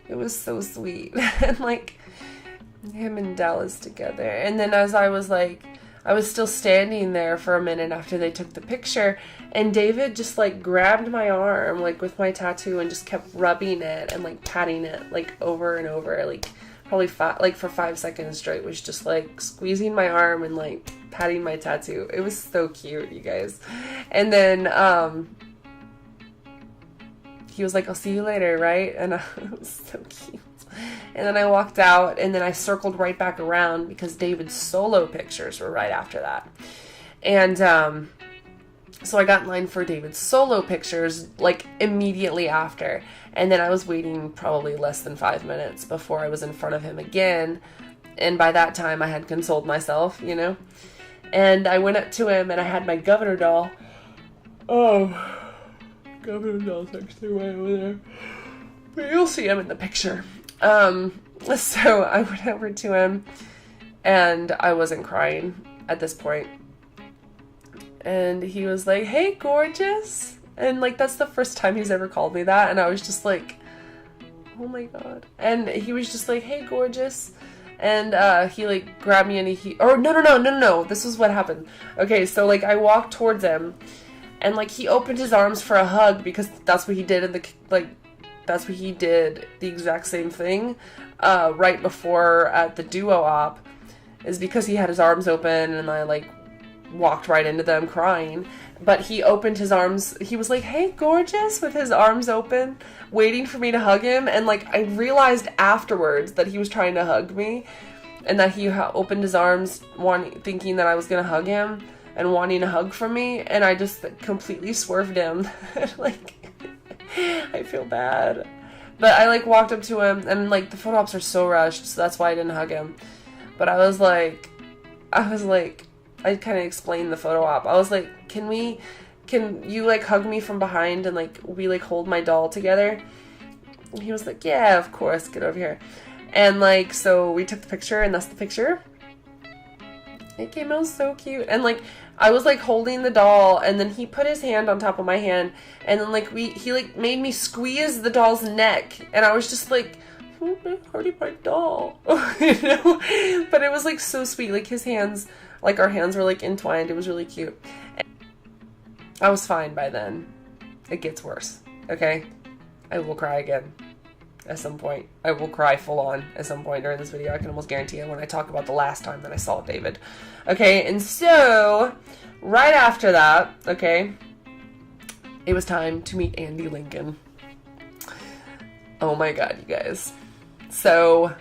it was so sweet. And like him and Dallas together. And then as I was like, I was still standing there for a minute after they took the picture, and David just like grabbed my arm like with my tattoo and just kept rubbing it and like patting it like over and over, like probably for 5 seconds straight, was just like squeezing my arm and like patting my tattoo. It was so cute, you guys. And then he was like, I'll see you later, right? And it was so cute. And then I walked out, and then I circled right back around because David's solo pictures were right after that. And so I got in line for David's solo pictures like immediately after. And then I was waiting probably less than 5 minutes before I was in front of him again. And by that time I had consoled myself, you know. And I went up to him and I had my governor doll. Oh, governor doll's actually right over there. But you'll see him in the picture. So I went over to him, and I wasn't crying at this point. And he was like, hey, gorgeous. And like, that's the first time he's ever called me that. And I was just like, oh my God. And he was just like, hey, gorgeous. And, he like grabbed me and no. This is what happened. Okay. So like I walked towards him, and like he opened his arms for a hug because that's what he did in that's what he did, the exact same thing, right before at the duo op, is because he had his arms open, and I like walked right into them crying. But he opened his arms, he was like, hey, gorgeous, with his arms open, waiting for me to hug him. And like I realized afterwards that he was trying to hug me, and that he opened his arms thinking that I was gonna hug him and wanting a hug from me, and I just completely swerved him. Like, I feel bad. But I like walked up to him, and like the photo ops are so rushed, so that's why I didn't hug him. But I kind of explained the photo op. I was like, can you like hug me from behind and like we like hold my doll together? And he was like, yeah, of course, get over here. And like, so we took the picture, and that's the picture. It came out so cute. And like I was like holding the doll, and then he put his hand on top of my hand, and then like he like made me squeeze the doll's neck, and I was just like, oh, already my doll. You know? But it was like so sweet. Like his hands, like our hands were like entwined. It was really cute. And I was fine by then. It gets worse. Okay? I will cry again at some point. I will cry full on at some point during this video. I can almost guarantee it when I talk about the last time that I saw David. Okay, and so right after that, okay, it was time to meet Andy Lincoln. Oh my God, you guys. So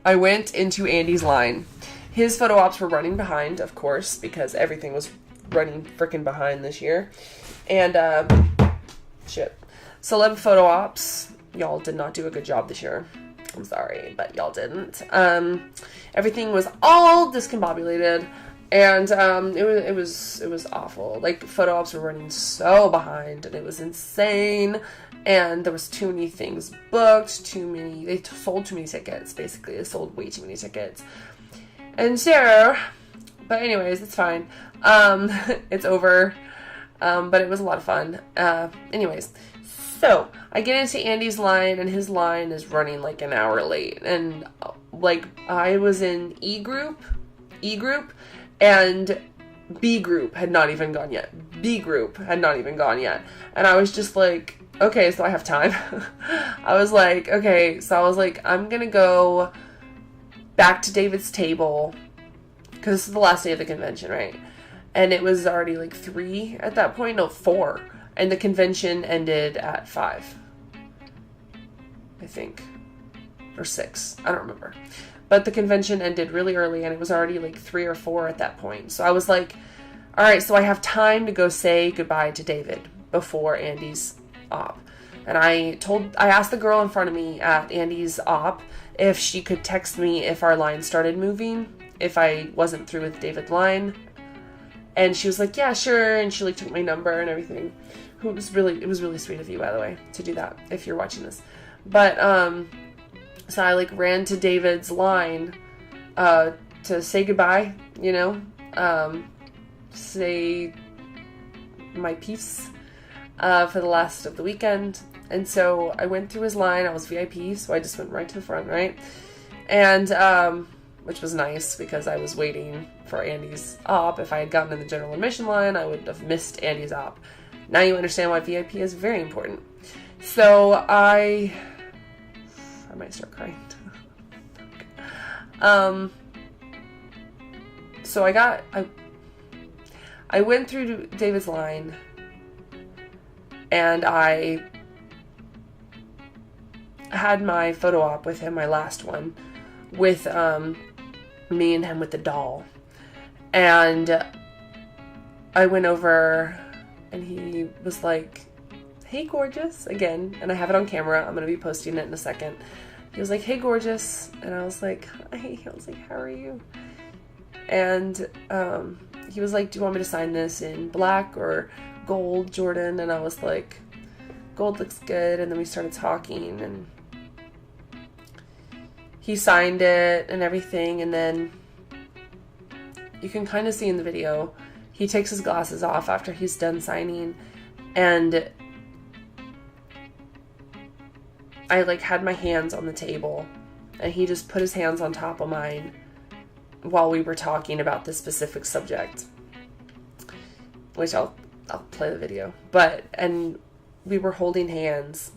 I went into Andy's line. His photo ops were running behind, of course, because everything was running freaking behind this year. And, celeb photo ops. Y'all did not do a good job this year. I'm sorry, but y'all didn't. Everything was all discombobulated, and it was awful. Like photo ops were running so behind, and it was insane. And there was too many things booked, they sold too many tickets. Basically, they sold way too many tickets. And so, but anyways, it's fine. It's over. But it was a lot of fun. Anyways, so I get into Andy's line, and his line is running like an hour late. And like I was in E group, and B group had not even gone yet. B group had not even gone yet. And I was just like, okay, so I have time. I was like, I'm gonna go back to David's table, because this is the last day of the convention, right? And it was already like 3 at that point, no, 4. And the convention ended at 5, I think, or 6, I don't remember. But the convention ended really early, and it was already like 3 or 4 at that point. So I was like, all right, so I have time to go say goodbye to David before Andy's op. And I asked the girl in front of me at Andy's op if she could text me if our line started moving, if I wasn't through with David's line. And she was like, yeah, sure. And she like took my number and everything. It was really sweet of you, by the way, to do that, if you're watching this. But, so I like ran to David's line, to say goodbye, you know, say my piece, for the last of the weekend. And so I went through his line. I was VIP, so I just went right to the front, right? And, which was nice because I was waiting for Andy's op. If I had gotten in the general admission line, I would have missed Andy's op. Now you understand why VIP is very important. So I might start crying. So I went through David's line, and I had my photo op with him, my last one, with me and him with the doll. And I went over, and he was like, hey, gorgeous, again, and I have it on camera. I'm going to be posting it in a second. He was like, hey, gorgeous, and I was like, hi. I was like, how are you? And he was like, do you want me to sign this in black or gold, Jordan? And I was like, gold looks good. And then we started talking, and he signed it and everything. And then you can kind of see in the video, he takes his glasses off after he's done signing, and I like had my hands on the table, and he just put his hands on top of mine while we were talking about this specific subject, which I'll play the video. And we were holding hands,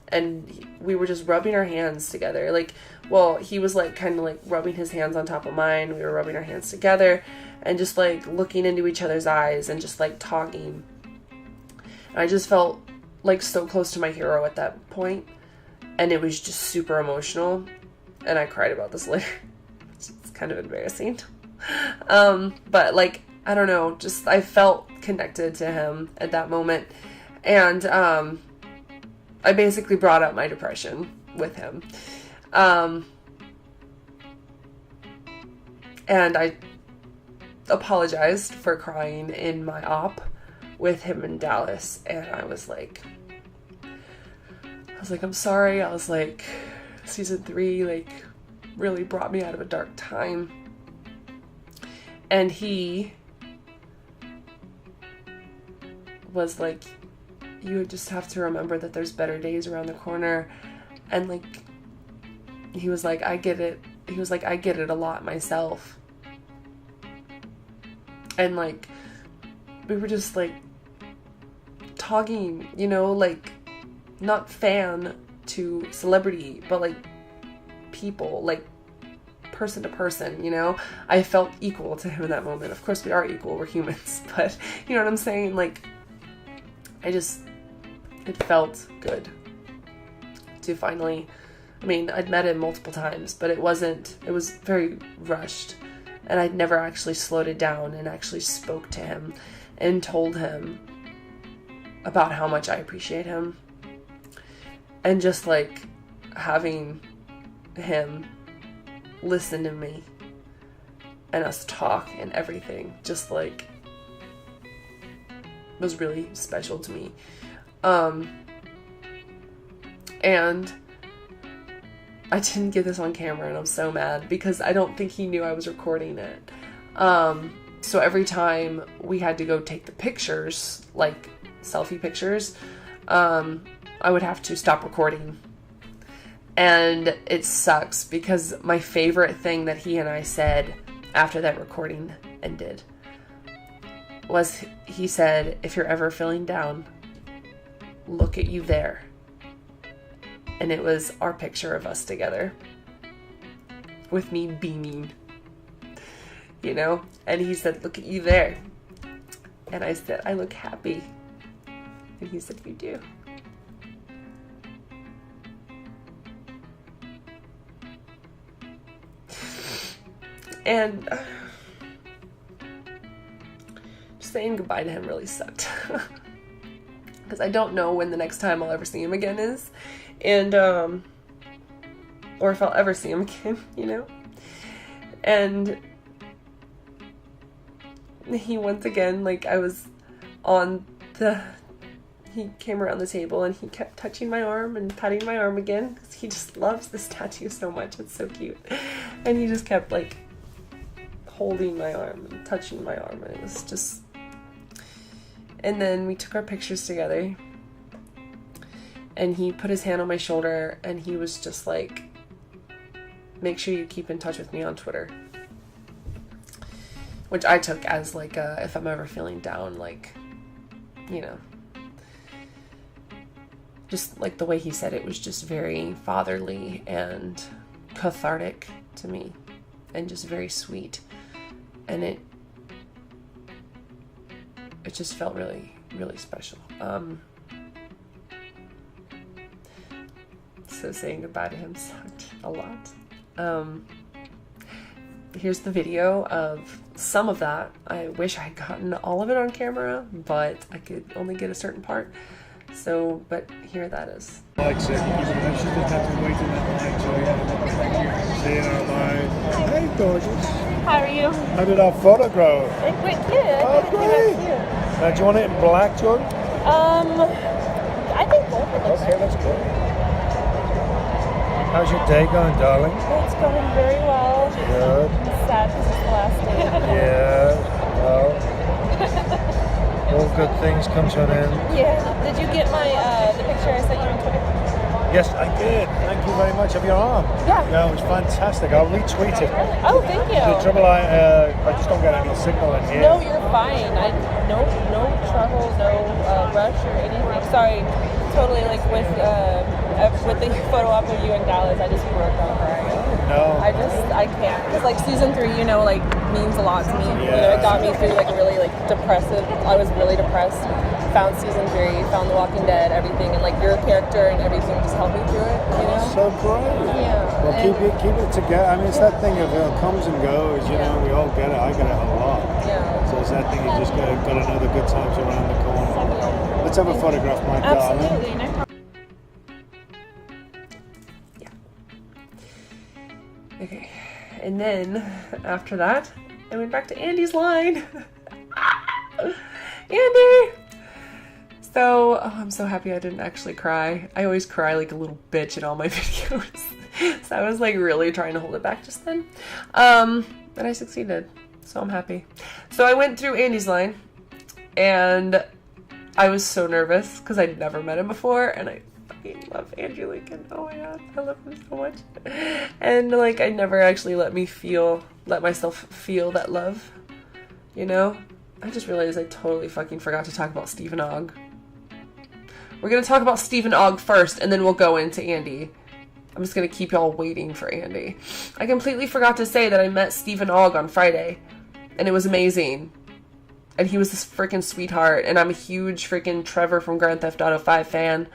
and we were just rubbing our hands together. Like, well, he was like kind of like rubbing his hands on top of mine. We were rubbing our hands together and just like looking into each other's eyes and just like talking. And I just felt like so close to my hero at that point, and it was just super emotional. And I cried about this later. It's kind of embarrassing. But like, I don't know, just I felt connected to him at that moment. And I basically brought up my depression with him. And I apologized for crying in my op with him in Dallas. And I was like, I'm sorry. I was like, season 3, like, really brought me out of a dark time. And he was like, you just have to remember that there's better days around the corner. And like, he was like, I get it. He was like, I get it a lot myself. And like, we were just like talking, you know, like not fan to celebrity, but like people, like person to person, you know. I felt equal to him in that moment. Of course we are equal, we're humans, but you know what I'm saying? Like, it felt good to finally, I mean, I'd met him multiple times, but it was very rushed, and I'd never actually slowed it down and actually spoke to him and told him about how much I appreciate him. And just like having him listen to me and us talk and everything just like was really special to me. And I didn't get this on camera, and I'm so mad because I don't think he knew I was recording it. So every time we had to go take the pictures, like selfie pictures, I would have to stop recording. And it sucks because my favorite thing that he and I said after that recording ended was, he said, if you're ever feeling down, look at you there. And it was our picture of us together with me beaming, you know? And he said, look at you there. And I said, I look happy. And he said, you do. And just saying goodbye to him really sucked. Because I don't know when the next time I'll ever see him again is. And, or if I'll ever see him again, you know? And he once again, like, I was on he came around the table and he kept touching my arm and patting my arm again, because he just loves this tattoo so much. It's so cute. And he just kept, like, holding my arm and touching my arm, and it was just... And then we took our pictures together, and he put his hand on my shoulder, and he was just like, make sure you keep in touch with me on Twitter. Which I took as, like, if I'm ever feeling down, like, you know. Just, like, the way he said it was just very fatherly and cathartic to me. And just very sweet. And it just felt really, really special. So saying goodbye to him sucked a lot. Here's the video of some of that. I wish I had gotten all of it on camera, but I could only get a certain part. So, but here that is. Like sick, even if she just had to wait in that line, so yeah. Seeing her line. Hey, gorgeous. How are you? How did our photo grow? It went good. Oh, great. Now, do you want it in black, Jordan? I think both of them. Okay, that's good. How's your day going, darling? It's going very well. Good. I'm sad because it's the last day. Yeah, well, all good things come to an end. Yeah. Did you get my the picture I sent you on Twitter? Yes, I did. Thank you very much. Of your arm. Yeah. Yeah, it was fantastic. I'll retweet it. Oh, thank you. The trouble, I just don't get any signal in here. No, you're fine. No trouble, no rush or anything. Sorry, totally. Like with the photo op of you in Dallas, I just broke down crying. No. I can't, because like season 3, you know, like means a lot to me. Yeah. You know, it got me through like really like depressive. I was really depressed. Found season 3, found The Walking Dead, everything, and like your character and everything just helped me through it. You know. So great. Yeah. Well, keep it together. I mean, it's that thing of comes and goes. You know, we all get it. I get it a lot. Yeah. So it's that thing. You just got to know the good times around the corner. Let's have a photograph, my darling. Absolutely. No problem. Okay. And then, after that, I went back to Andy's line. Andy! So, I'm so happy I didn't actually cry. I always cry like a little bitch in all my videos. So I was like really trying to hold it back just then. And I succeeded. So I'm happy. So I went through Andy's line, and I was so nervous because I'd never met him before, and I fucking love Andrew Lincoln. Oh my god, I love him so much. And like I never actually let myself feel that love, you know? I just realized I totally fucking forgot to talk about Stephen Ogg. We're gonna talk about Stephen Ogg first, and then we'll go into Andy. I'm just gonna keep y'all waiting for Andy. I completely forgot to say that I met Stephen Ogg on Friday, and it was amazing. And he was this freaking sweetheart, and I'm a huge freaking Trevor from Grand Theft Auto 5 fan,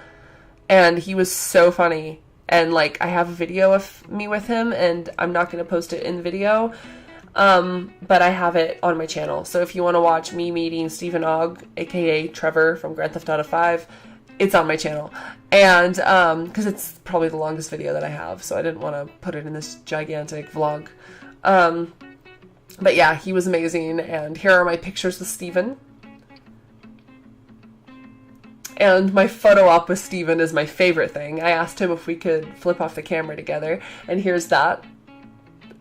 and he was so funny. And like, I have a video of me with him, and I'm not gonna post it in the video, but I have it on my channel. So if you want to watch me meeting Stephen Ogg, aka Trevor from Grand Theft Auto 5, it's on my channel. And because it's probably the longest video that I have, so I didn't want to put it in this gigantic vlog. But yeah, he was amazing, and here are my pictures with Stephen. And my photo op with Stephen is my favorite thing. I asked him if we could flip off the camera together, and here's that.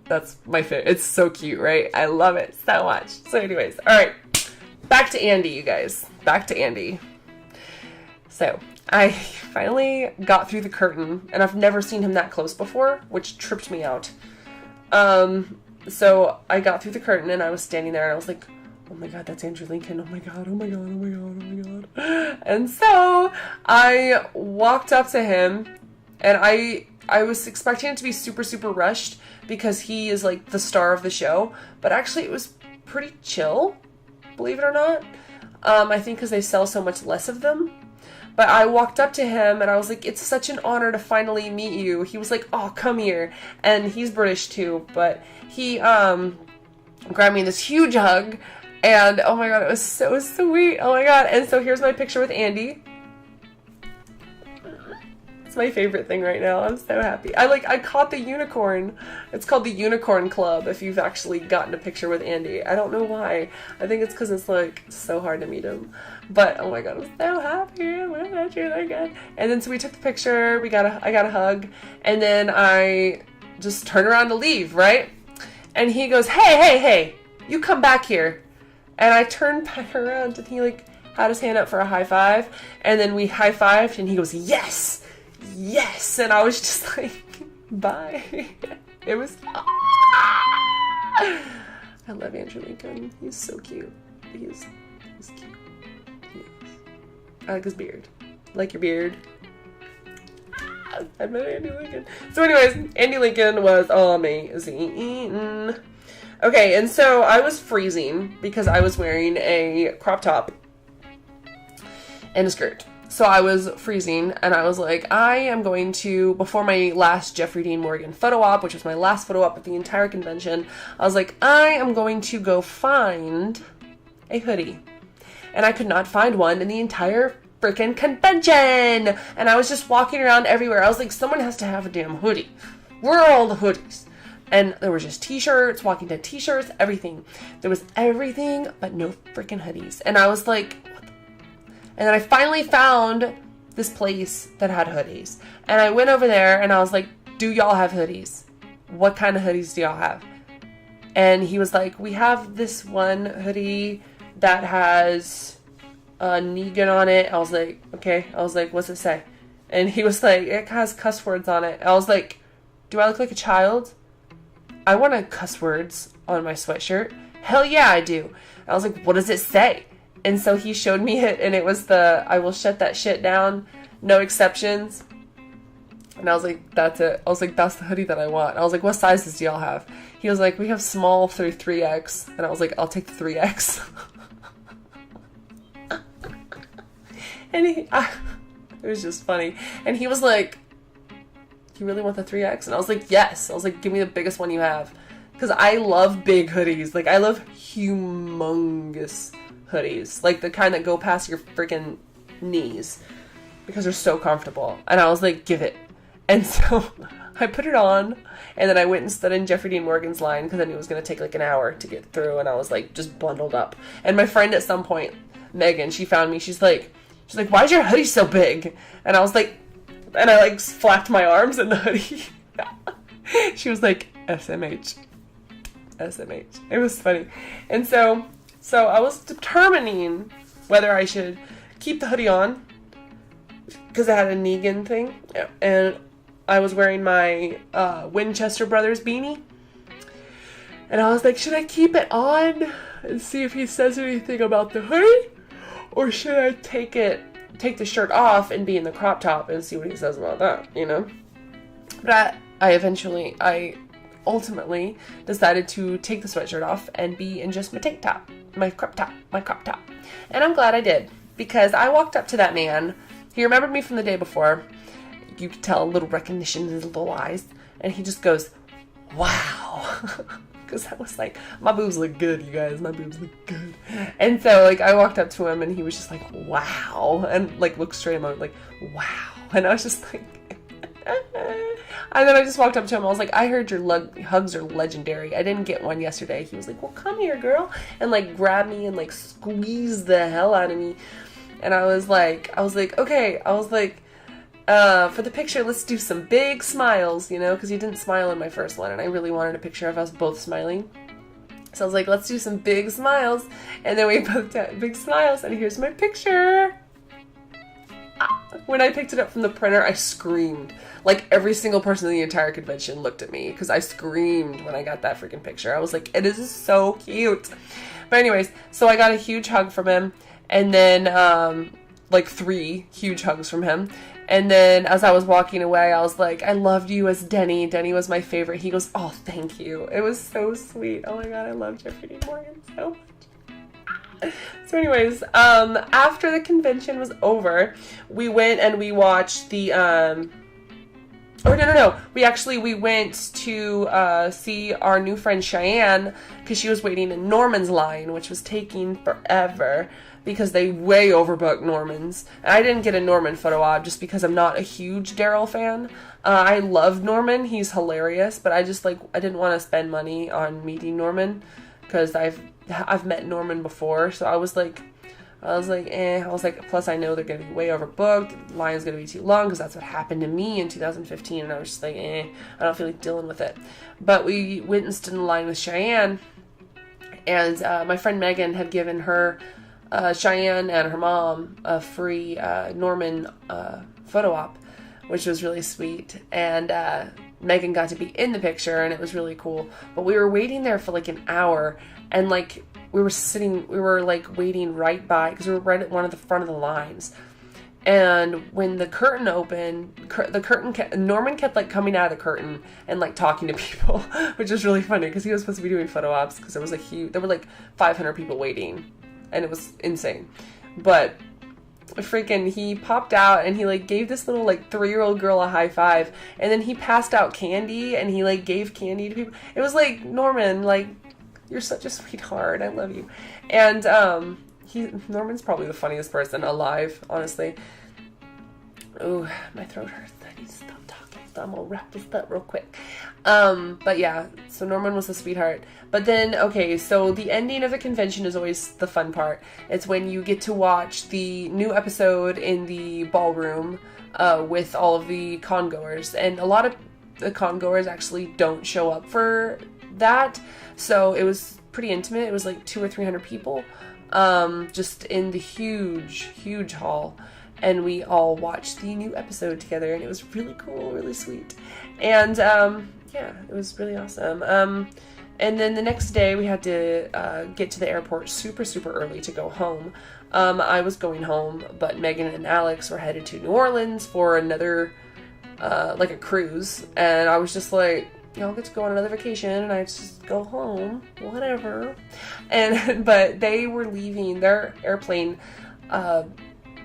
That's my favorite. It's so cute, right? I love it so much. So anyways, all right. Back to Andy, you guys. Back to Andy. So I finally got through the curtain, and I've never seen him that close before, which tripped me out. So I got through the curtain, and I was standing there, and I was like, oh my god, that's Andrew Lincoln. Oh my god, oh my god, oh my god, oh my god. And so I walked up to him, and I was expecting it to be super, super rushed because he is like the star of the show, but actually it was pretty chill, believe it or not. I think because they sell so much less of them. But I walked up to him and I was like, it's such an honor to finally meet you. He was like, oh, come here. And he's British too, but he grabbed me this huge hug, and oh my god, it was so sweet. Oh my god. And so here's my picture with Andy. My favorite thing right now. I'm so happy. I caught the unicorn. It's called the Unicorn Club if you've actually gotten a picture with Andy. I don't know why. I think it's because it's like so hard to meet him. But oh my god, I'm so happy. I'm actually really good. And then so we took the picture. I got a hug, and then I just turned around to leave, right? And he goes, hey, you come back here. And I turned back around, and he like had his hand up for a high five, and then we high fived, and he goes, yes. And I was just like, bye. It was I love Andrew Lincoln. He's so cute. He's cute. He is. I like his beard. Like your beard. I met Andy Lincoln. So anyways, Andy Lincoln was amazing. Okay, and so I was freezing because I was wearing a crop top and a skirt. So I was freezing, and I was like, I am going to, before my last Jeffrey Dean Morgan photo op, which was my last photo op at the entire convention, I was like, I am going to go find a hoodie. And I could not find one in the entire freaking convention. And I was just walking around everywhere. I was like, someone has to have a damn hoodie. Where are all the hoodies? And there were just t-shirts, Walking Dead t-shirts, everything. There was everything, but no freaking hoodies. And I was like, and then I finally found this place that had hoodies. And I went over there and I was like, do y'all have hoodies? What kind of hoodies do y'all have? And he was like, we have this one hoodie that has a Negan on it. I was like, okay. I was like, what's it say? And he was like, it has cuss words on it. I was like, do I look like a child? I want cuss words on my sweatshirt. Hell yeah, I do. I was like, what does it say? And so he showed me it, and it was I will shut that shit down, no exceptions. And I was like, that's it. I was like, that's the hoodie that I want. I was like, what sizes do y'all have? He was like, we have small through 3X. And I was like, I'll take the 3X. And it was just funny. And he was like, you really want the 3X? And I was like, yes. I was like, give me the biggest one you have. Because I love big hoodies. Like, I love humongous hoodies, like the kind that go past your freaking knees because they're so comfortable. And I was like, give it. And so I put it on, and then I went and stood in Jeffrey Dean Morgan's line because I knew it was going to take like an hour to get through, and I was like just bundled up. And my friend at some point, Megan, she found me. She's like, why is your hoodie so big? And I was like, and I like flapped my arms in the hoodie. She was like, SMH. It was funny. And so I was determining whether I should keep the hoodie on because it had a Negan thing, and I was wearing my Winchester Brothers beanie, and I was like, should I keep it on and see if he says anything about the hoodie, or should I take the shirt off and be in the crop top and see what he says about that, you know? But I ultimately decided to take the sweatshirt off and be in just my tank top. My crop top. And I'm glad I did, because I walked up to that man. He remembered me from the day before. You could tell a little recognition in his little eyes. And he just goes, wow. Because I was like, my boobs look good, you guys. My boobs look good. And so, like, I walked up to him, and he was just like, wow. And, like, looked straight at me, like, wow. And I was just like... And then I just walked up to him. I was like, I heard your hugs are legendary. I didn't get one yesterday. He was like, well, come here, girl. And like grabbed me and like squeezed the hell out of me. And I was like, okay. I was like, for the picture, let's do some big smiles, you know, because he didn't smile in my first one, and I really wanted a picture of us both smiling. So I was like, let's do some big smiles. And then we both did big smiles, and here's my picture. When I picked it up from the printer, I screamed. Like, every single person in the entire convention looked at me, because I screamed when I got that freaking picture. I was like, it is so cute. But anyways, so I got a huge hug from him, and then, like 3 huge hugs from him. And then as I was walking away, I was like, I loved you as Denny. Denny was my favorite. He goes, oh, thank you. It was so sweet. Oh my God, I love Jeffrey Dean Morgan so much. So anyways, after the convention was over, we went and we watched the, We went to see our new friend Cheyenne, because she was waiting in Norman's line, which was taking forever, because they way overbooked Norman's. And I didn't get a Norman photo op just because I'm not a huge Daryl fan. I love Norman, he's hilarious, but I didn't want to spend money on meeting Norman, because I've met Norman before, so I was like, plus I know they're going to be way overbooked, the line's going to be too long, because that's what happened to me in 2015, and I was just like, I don't feel like dealing with it. But we went and stood in the line with Cheyenne, and my friend Megan had given her, Cheyenne and her mom, a free Norman photo op, which was really sweet, and Megan got to be in the picture, and it was really cool. But we were waiting there for like an hour, and like we were like waiting right by, because we were right at one of the front of the lines. And when the curtain opened, Norman kept like coming out of the curtain and like talking to people, which was really funny, because he was supposed to be doing photo ops, because there were like 500 people waiting, and it was insane. But freaking, he popped out and he like gave this little like 3-year-old girl a high five, and then he passed out candy, and he like gave candy to people. It was like, Norman, like, you're such a sweetheart, I love you. And Norman's probably the funniest person alive, honestly. Oh, my throat hurts. I need to stop talking, so I'm gonna wrap this up real quick. But yeah, so Norman was a sweetheart. But then, okay, so the ending of the convention is always the fun part. It's when you get to watch the new episode in the ballroom with all of the congoers. And a lot of the congoers actually don't show up for that. So it was pretty intimate. It was like 200 or 300 people, just in the huge hall. And we all watched the new episode together, and it was really cool, really sweet. And yeah, it was really awesome. And then the next day we had to get to the airport super early to go home. I was going home, but Megan and Alex were headed to New Orleans for another, like a cruise. And I was just like, y'all get to go on another vacation, and I just go home, whatever. But they were leaving. Their airplane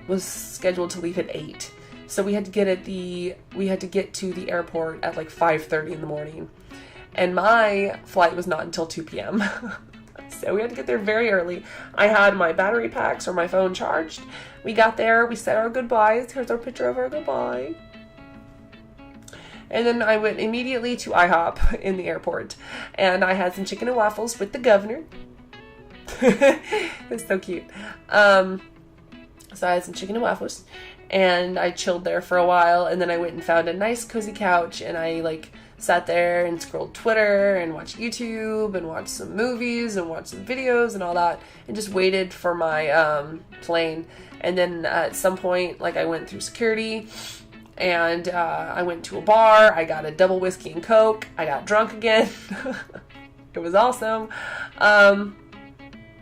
was scheduled to leave at 8, so we had to get to the airport at like 5:30 in the morning, and my flight was not until 2 p.m. So we had to get there very early. I had my battery packs or my phone charged. We got there, we said our goodbyes. Here's our picture of our goodbye. And then I went immediately to IHOP in the airport, and I had some chicken and waffles with the governor. It's so cute. So I had some chicken and waffles, and I chilled there for a while, and then I went and found a nice cozy couch, and I like sat there and scrolled Twitter and watched YouTube and watched some movies and watched some videos and all that, and just waited for my plane. And then at some point, like, I went through security, and I went to a bar. I got a double whiskey and Coke. I got drunk again. It was awesome. Then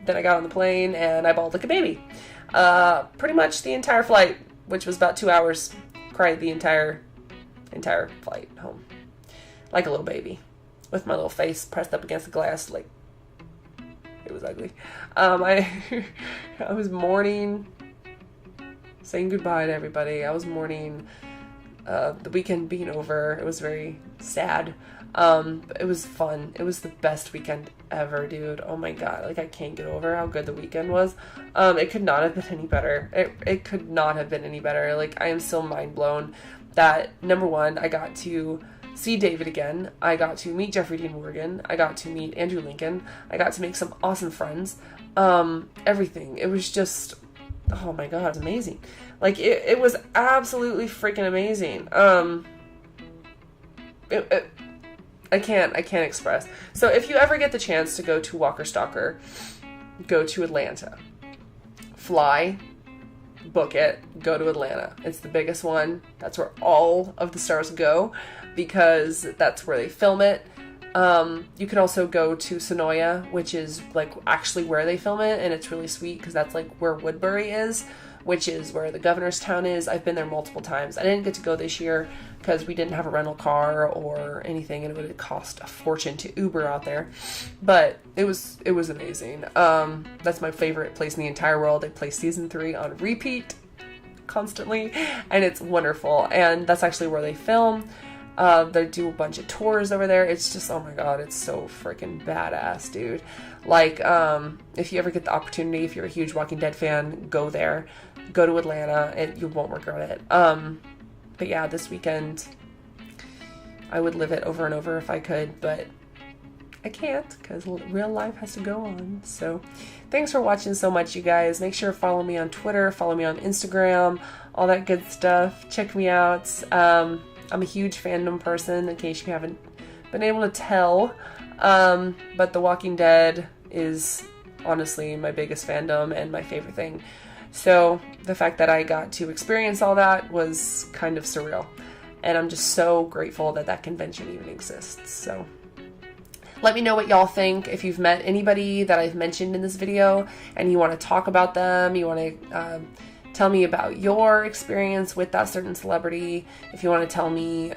I got on the plane and I bawled like a baby. Pretty much the entire flight, which was about 2 hours. Cried the entire flight home, like a little baby, with my little face pressed up against the glass. Like, it was ugly. I was mourning, saying goodbye to everybody. I was mourning the weekend being over. It was very sad. But it was fun. It was the best weekend ever, dude. Oh my god, like, I can't get over how good the weekend was. It could not have been any better. It could not have been any better. Like, I am still mind blown that, number one, I got to see David again. I got to meet Jeffrey Dean Morgan. I got to meet Andrew Lincoln. I got to make some awesome friends. Everything. It was just oh my god, it's amazing. Like, it was absolutely freaking amazing. I can't express. So if you ever get the chance to go to Walker Stalker, go to Atlanta. Fly, book it, go to Atlanta. It's the biggest one. That's where all of the stars go because that's where they film it. You can also go to Sonoya, which is like actually where they film it, and it's really sweet because that's like where Woodbury is, which is where the governor's town is. I've been there multiple times. I didn't get to go this year because we didn't have a rental car or anything, and it would cost a fortune to Uber out there. But it was amazing. That's my favorite place in the entire world. They play season 3 on repeat constantly, and it's wonderful. And that's actually where they film. They do a bunch of tours over there. It's just, oh my god, it's so freaking badass, dude. Like, if you ever get the opportunity, if you're a huge Walking Dead fan, go there. Go to Atlanta, and you won't regret it. But yeah, this weekend, I would live it over and over if I could, but I can't because real life has to go on. So thanks for watching so much, you guys. Make sure to follow me on Twitter, follow me on Instagram, all that good stuff. Check me out. I'm a huge fandom person, in case you haven't been able to tell. But The Walking Dead is honestly my biggest fandom and my favorite thing. So the fact that I got to experience all that was kind of surreal. And I'm just so grateful that that convention even exists. So let me know what y'all think. If you've met anybody that I've mentioned in this video and you want to talk about them, you want to tell me about your experience with that certain celebrity. If you want to tell me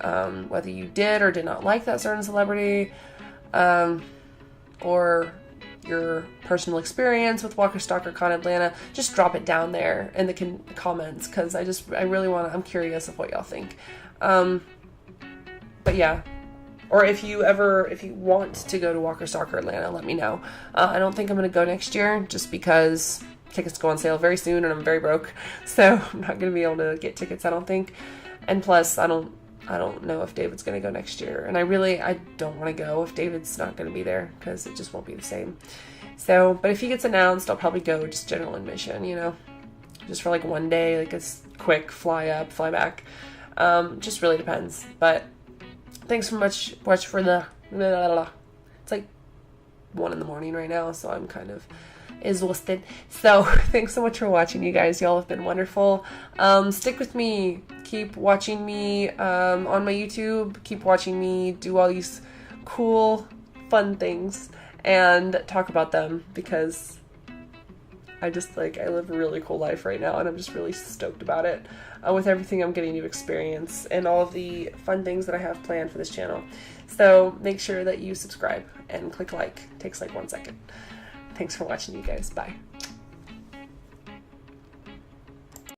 whether you did or did not like that certain celebrity, or your personal experience with Walker Stalker Con Atlanta, just drop it down there in the comments, because I really want to, I'm curious of what y'all think. But yeah, or if you want to go to Walker Stalker Atlanta, let me know. I don't think I'm going to go next year just because tickets go on sale very soon and I'm very broke, so I'm not going to be able to get tickets, I don't think. And plus, I don't know if David's going to go next year, and I don't want to go if David's not going to be there, because it just won't be the same. So, but if he gets announced, I'll probably go just general admission, you know, just for like one day, like a quick fly up, fly back. Just really depends. But thanks so much for the, it's like 1 a.m. right now, so I'm kind of exhausted. So thanks so much for watching, you guys. Y'all have been wonderful. Stick with me. Keep watching me on my YouTube. Keep watching me do all these cool, fun things and talk about them, because I live a really cool life right now, and I'm just really stoked about it, with everything I'm getting to experience and all of the fun things that I have planned for this channel. So make sure that you subscribe and click like. It takes like 1 second. Thanks for watching, you guys. Bye.